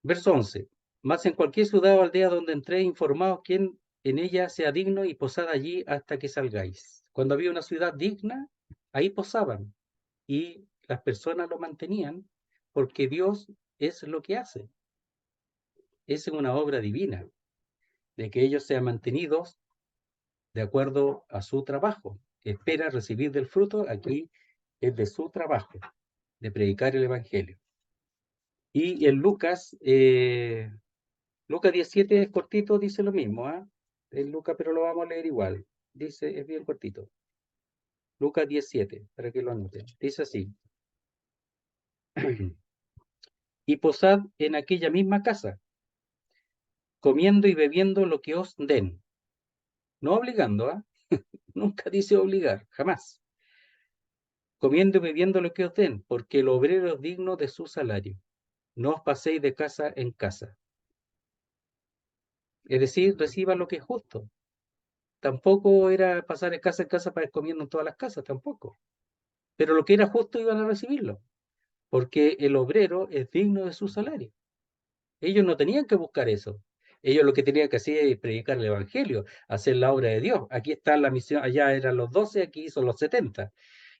Verso 11. Mas en cualquier ciudad o aldea donde entréis, informaos quién en ella sea digno y posad allí hasta que salgáis. Cuando había una ciudad digna, ahí posaban. Y las personas lo mantenían porque Dios es lo que hace. Es una obra divina de que ellos sean mantenidos de acuerdo a su trabajo. Espera recibir del fruto, aquí es de su trabajo, de predicar el Evangelio. Y en Lucas 17 es cortito, dice lo mismo, ¿eh? En Lucas, pero lo vamos a leer igual. Dice, es bien cortito. Lucas 17, para que lo anoten. Dice así. Y posad en aquella misma casa, comiendo y bebiendo lo que os den. No obligando, ¿ah? Nunca dice obligar, jamás. Comiendo y bebiendo lo que os den, porque el obrero es digno de su salario. No os paséis de casa en casa. Es decir, reciban lo que es justo. Tampoco era pasar de casa en casa para ir comiendo en todas las casas, tampoco. Pero lo que era justo iban a recibirlo, porque el obrero es digno de su salario. Ellos no tenían que buscar eso. Ellos lo que tenían que hacer es predicar el Evangelio, hacer la obra de Dios. Aquí está la misión, allá eran los 12, aquí son los 70.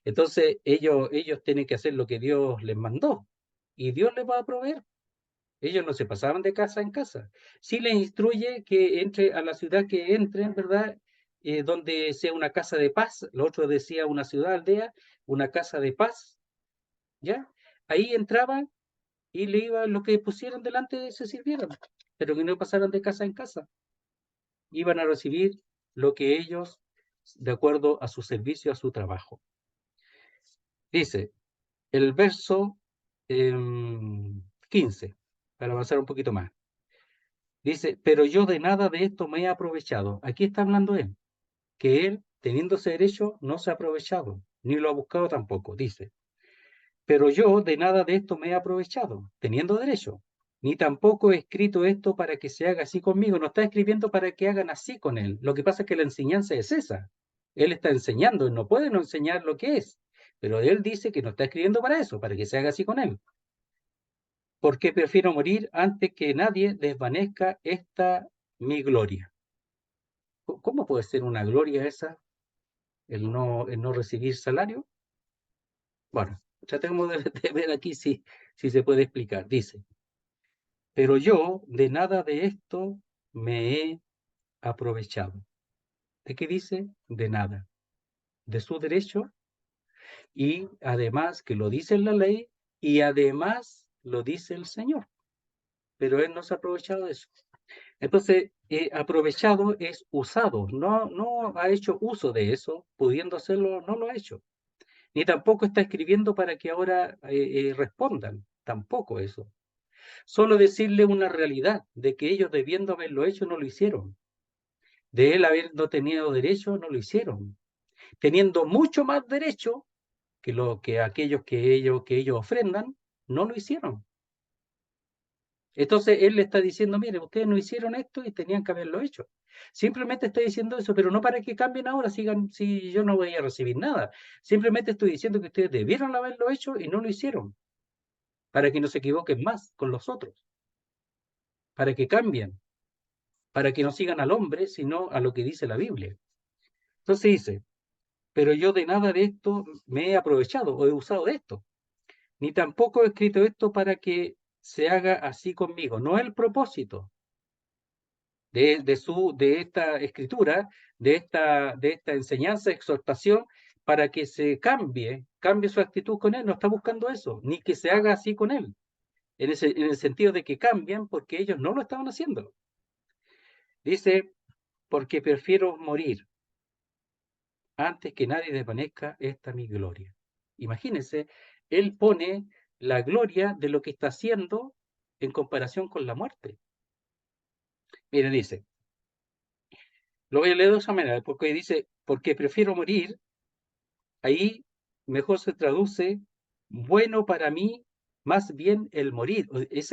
Entonces ellos tienen que hacer lo que Dios les mandó y Dios les va a proveer. Ellos no se pasaban de casa en casa. Sí les instruye que entre a la ciudad que entren, ¿verdad? Donde sea una casa de paz. Lo otro decía una ciudad, aldea, una casa de paz, ¿ya? Ahí entraban y le iban lo que pusieran delante se sirvieran, pero que no pasaran de casa en casa. Iban a recibir lo que ellos, de acuerdo a su servicio, a su trabajo. Dice el verso 15, para avanzar un poquito más. Dice, pero yo de nada de esto me he aprovechado. Aquí está hablando él, que él, teniéndose derecho, no se ha aprovechado, ni lo ha buscado tampoco. Dice, pero yo de nada de esto me he aprovechado, teniendo derecho, ni tampoco he escrito esto para que se haga así conmigo. No está escribiendo para que hagan así con él. Lo que pasa es que la enseñanza es esa. Él está enseñando, él no puede no enseñar lo que es. Pero él dice que no está escribiendo para eso, para que se haga así con él. Porque prefiero morir antes que nadie desvanezca esta mi gloria. ¿Cómo puede ser una gloria esa, el no recibir salario? Bueno, tratemos de ver aquí si se puede explicar. Dice, pero yo de nada de esto me he aprovechado. ¿De qué dice? De nada. De su derecho y además que lo dice la ley y además lo dice el Señor. Pero él no se ha aprovechado de eso. Entonces, aprovechado es usado, no ha hecho uso de eso, pudiendo hacerlo, no lo ha hecho. Ni tampoco está escribiendo para que ahora respondan, tampoco eso. Solo decirle una realidad de que ellos debiendo haberlo hecho no lo hicieron. De él habiendo tenido derecho no lo hicieron. Teniendo mucho más derecho que lo que aquellos que ellos ofrendan, no lo hicieron. Entonces él le está diciendo, mire, ustedes no hicieron esto y tenían que haberlo hecho. Simplemente estoy diciendo eso, pero no para que cambien ahora, sigan, si yo no voy a recibir nada. Simplemente estoy diciendo que ustedes debieron haberlo hecho y no lo hicieron. Para que no se equivoquen más con los otros. Para que cambien. Para que no sigan al hombre, sino a lo que dice la Biblia. Entonces dice, pero yo de nada de esto me he aprovechado o he usado de esto. Ni tampoco he escrito esto para que se haga así conmigo. No es el propósito de esta escritura, de esta enseñanza, exhortación, para que se cambie su actitud con él. No está buscando eso, ni que se haga así con él, en el sentido de que cambian porque ellos no lo estaban haciendo. Dice, porque prefiero morir antes que nadie desvanezca esta mi gloria. Imagínense, él pone la gloria de lo que está haciendo en comparación con la muerte. Mire, dice, lo voy a leer de esa manera, porque dice, porque prefiero morir, ahí mejor se traduce, bueno para mí más bien el morir.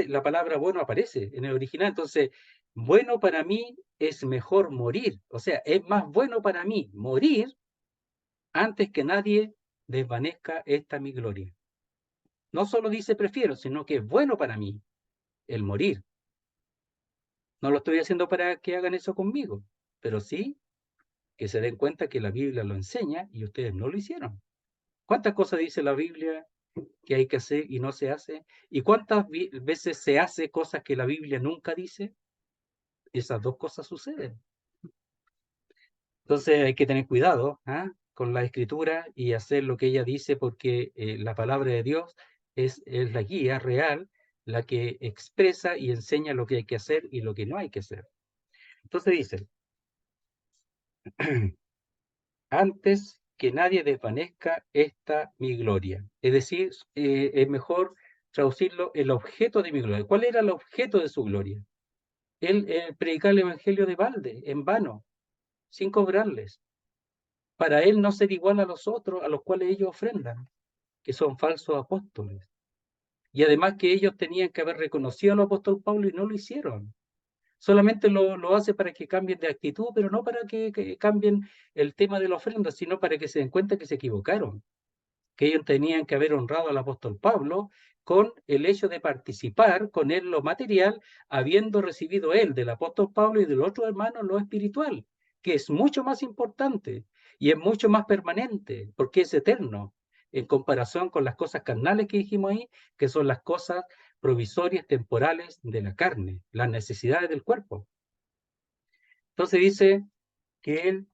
La palabra bueno aparece en el original, entonces, bueno para mí es mejor morir. O sea, es más bueno para mí morir antes que nadie desvanezca esta mi gloria. No solo dice prefiero, sino que es bueno para mí el morir. No lo estoy haciendo para que hagan eso conmigo, pero sí que se den cuenta que la Biblia lo enseña y ustedes no lo hicieron. ¿Cuántas cosas dice la Biblia que hay que hacer y no se hace? ¿Y cuántas veces se hace cosas que la Biblia nunca dice? Esas dos cosas suceden. Entonces hay que tener cuidado con la escritura y hacer lo que ella dice, porque la palabra de Dios es la guía real, la que expresa y enseña lo que hay que hacer y lo que no hay que hacer. Entonces dice, antes que nadie desvanezca esta mi gloria. Es decir, es mejor traducirlo el objeto de mi gloria. ¿Cuál era el objeto de su gloria? Él predicar el evangelio de balde, en vano, sin cobrarles. Para él no ser igual a los otros a los cuales ellos ofrendan, que son falsos apóstoles. Y además que ellos tenían que haber reconocido al apóstol Pablo y no lo hicieron. Solamente lo hace para que cambien de actitud, pero no para que cambien el tema de la ofrenda, sino para que se den cuenta que se equivocaron, que ellos tenían que haber honrado al apóstol Pablo con el hecho de participar con él lo material, habiendo recibido él del apóstol Pablo y del otro hermano lo espiritual, que es mucho más importante y es mucho más permanente, porque es eterno, en comparación con las cosas carnales que dijimos ahí, que son las cosas provisorias, temporales de la carne, las necesidades del cuerpo. Entonces dice que él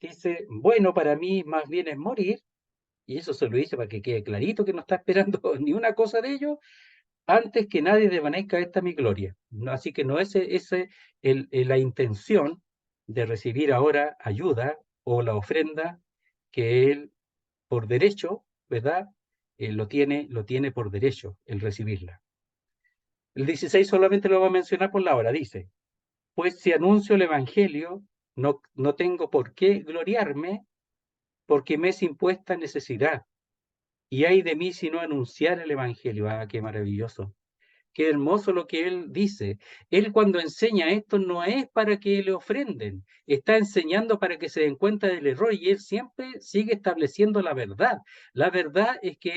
dice, bueno, para mí más bien es morir, y eso se lo dice para que quede clarito que no está esperando ni una cosa de ello, antes que nadie desvanezca esta mi gloria. Así que no es la intención de recibir ahora ayuda o la ofrenda que él por derecho, ¿verdad? Lo tiene por derecho el recibirla. El 16 solamente lo voy a mencionar por la hora, dice, pues si anuncio el evangelio, no tengo por qué gloriarme, porque me es impuesta necesidad. Y hay de mí si no anunciar el evangelio. Ah, qué maravilloso. Qué hermoso lo que él dice. Él cuando enseña esto no es para que le ofrenden, está enseñando para que se den cuenta del error y él siempre sigue estableciendo la verdad. La verdad es que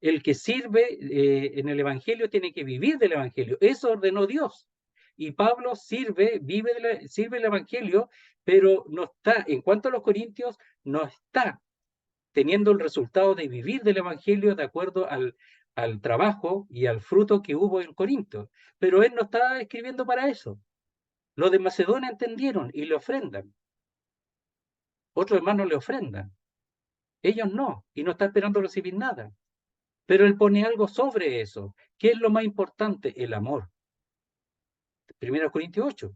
el que sirve en el evangelio tiene que vivir del evangelio. Eso ordenó Dios. Y Pablo sirve el evangelio, pero no está, en cuanto a los corintios, no está teniendo el resultado de vivir del evangelio de acuerdo al trabajo y al fruto que hubo en Corinto. Pero él no estaba escribiendo para eso. Los de Macedonia entendieron y le ofrendan. Otros hermanos le ofrendan. Ellos no, y no está esperando recibir nada. Pero él pone algo sobre eso. ¿Qué es lo más importante? El amor. 1 Corintios 8,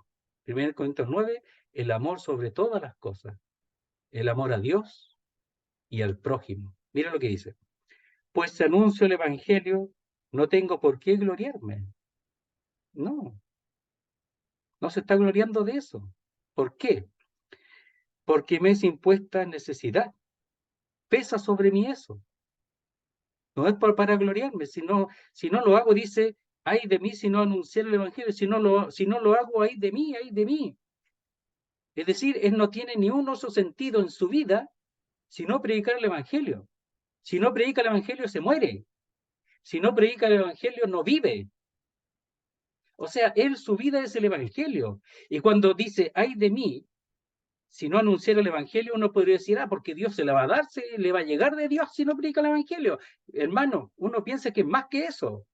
1 Corintios 9, el amor sobre todas las cosas. El amor a Dios y al prójimo. Mira lo que dice. Pues si anuncio el evangelio, no tengo por qué gloriarme. No, no se está gloriando de eso. ¿Por qué? Porque me es impuesta necesidad. Pesa sobre mí eso. No es para gloriarme, si no lo hago, dice, ay de mí si no anunciar el evangelio, si no lo hago, ay de mí, ay de mí. Es decir, él no tiene ni un oso sentido en su vida si no predicar el evangelio. Si no predica el evangelio, se muere. Si no predica el evangelio, no vive. O sea, él, su vida es el evangelio. Y cuando dice, ay de mí, si no anunciara el evangelio, uno podría decir, porque Dios se la va a dar, se le va a llegar de Dios si no predica el evangelio. Hermano, uno piensa que es más que eso.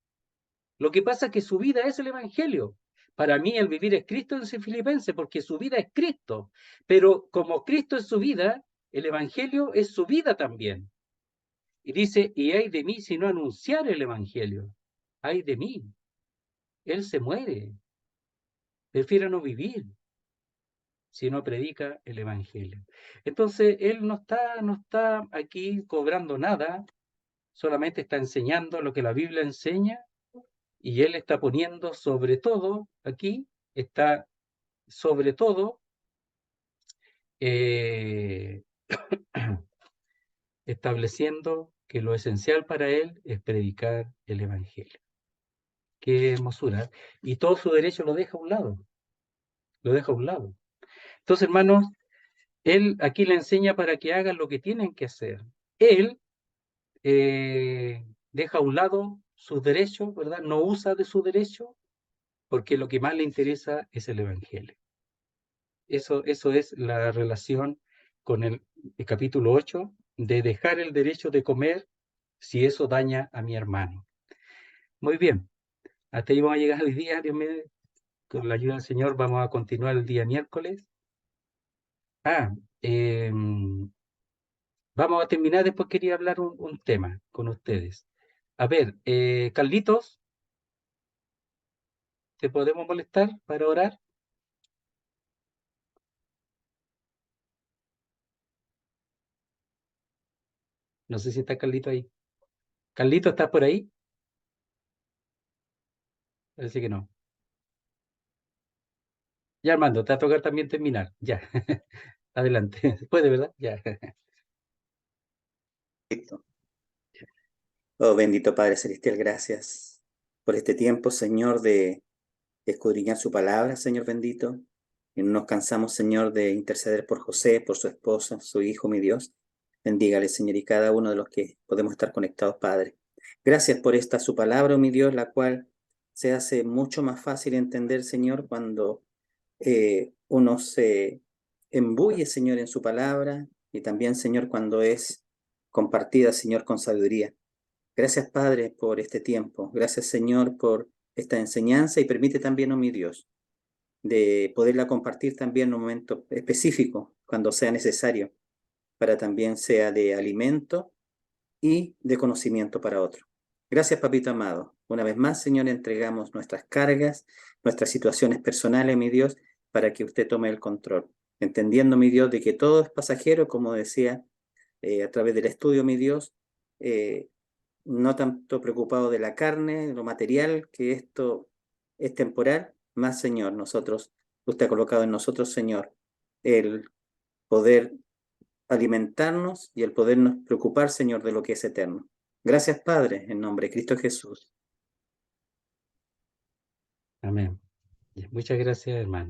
Lo que pasa es que su vida es el evangelio. Para mí el vivir es Cristo, dice Filipenses, porque su vida es Cristo. Pero como Cristo es su vida, el evangelio es su vida también. Y dice, y ay de mí si no anunciar el evangelio. Ay de mí. Él se muere. Prefiere no vivir si no predica el evangelio. Entonces, él no está aquí cobrando nada, solamente está enseñando lo que la Biblia enseña, y él está poniendo sobre todo, aquí, está sobre todo estableciendo que lo esencial para él es predicar el Evangelio. Qué hermosura. Y todo su derecho lo deja a un lado. Lo deja a un lado. Entonces, hermanos, él aquí le enseña para que hagan lo que tienen que hacer. Él deja a un lado sus derechos, ¿verdad? No usa de su derecho, porque lo que más le interesa es el Evangelio. Eso es la relación con el capítulo 8, de dejar el derecho de comer si eso daña a mi hermano. Muy bien, hasta ahí vamos a llegar hoy día, Dios mío, con la ayuda del Señor vamos a continuar el día miércoles. Vamos a terminar, después quería hablar un tema con ustedes. A ver, Carlitos, ¿te podemos molestar para orar? No sé si está Carlito ahí. ¿Carlito, estás por ahí? Parece que no. Ya, Armando, te va a tocar también terminar. Ya. Adelante. Puede, ¿verdad? Ya. Listo. Oh, bendito Padre Celestial, gracias por este tiempo, Señor, de escudriñar su palabra, Señor bendito. Y no nos cansamos, Señor, de interceder por José, por su esposa, su hijo, mi Dios. Bendígale, Señor, y cada uno de los que podemos estar conectados, Padre. Gracias por esta su palabra, oh mi Dios, la cual se hace mucho más fácil entender, Señor, cuando uno se embulle, Señor, en su palabra y también, Señor, cuando es compartida, Señor, con sabiduría. Gracias, Padre, por este tiempo. Gracias, Señor, por esta enseñanza y permite también, oh mi Dios, de poderla compartir también en un momento específico, cuando sea necesario, para también sea de alimento y de conocimiento para otro. Gracias, Papito amado. Una vez más, Señor, entregamos nuestras cargas, nuestras situaciones personales, mi Dios, para que usted tome el control, entendiendo, mi Dios, de que todo es pasajero, como decía a través del estudio, mi Dios, no tanto preocupado de la carne, de lo material, que esto es temporal, más, Señor, usted ha colocado en nosotros, Señor, el poder alimentarnos y el podernos preocupar, Señor, de lo que es eterno. Gracias, Padre, en nombre de Cristo Jesús. Amén. Muchas gracias, hermano.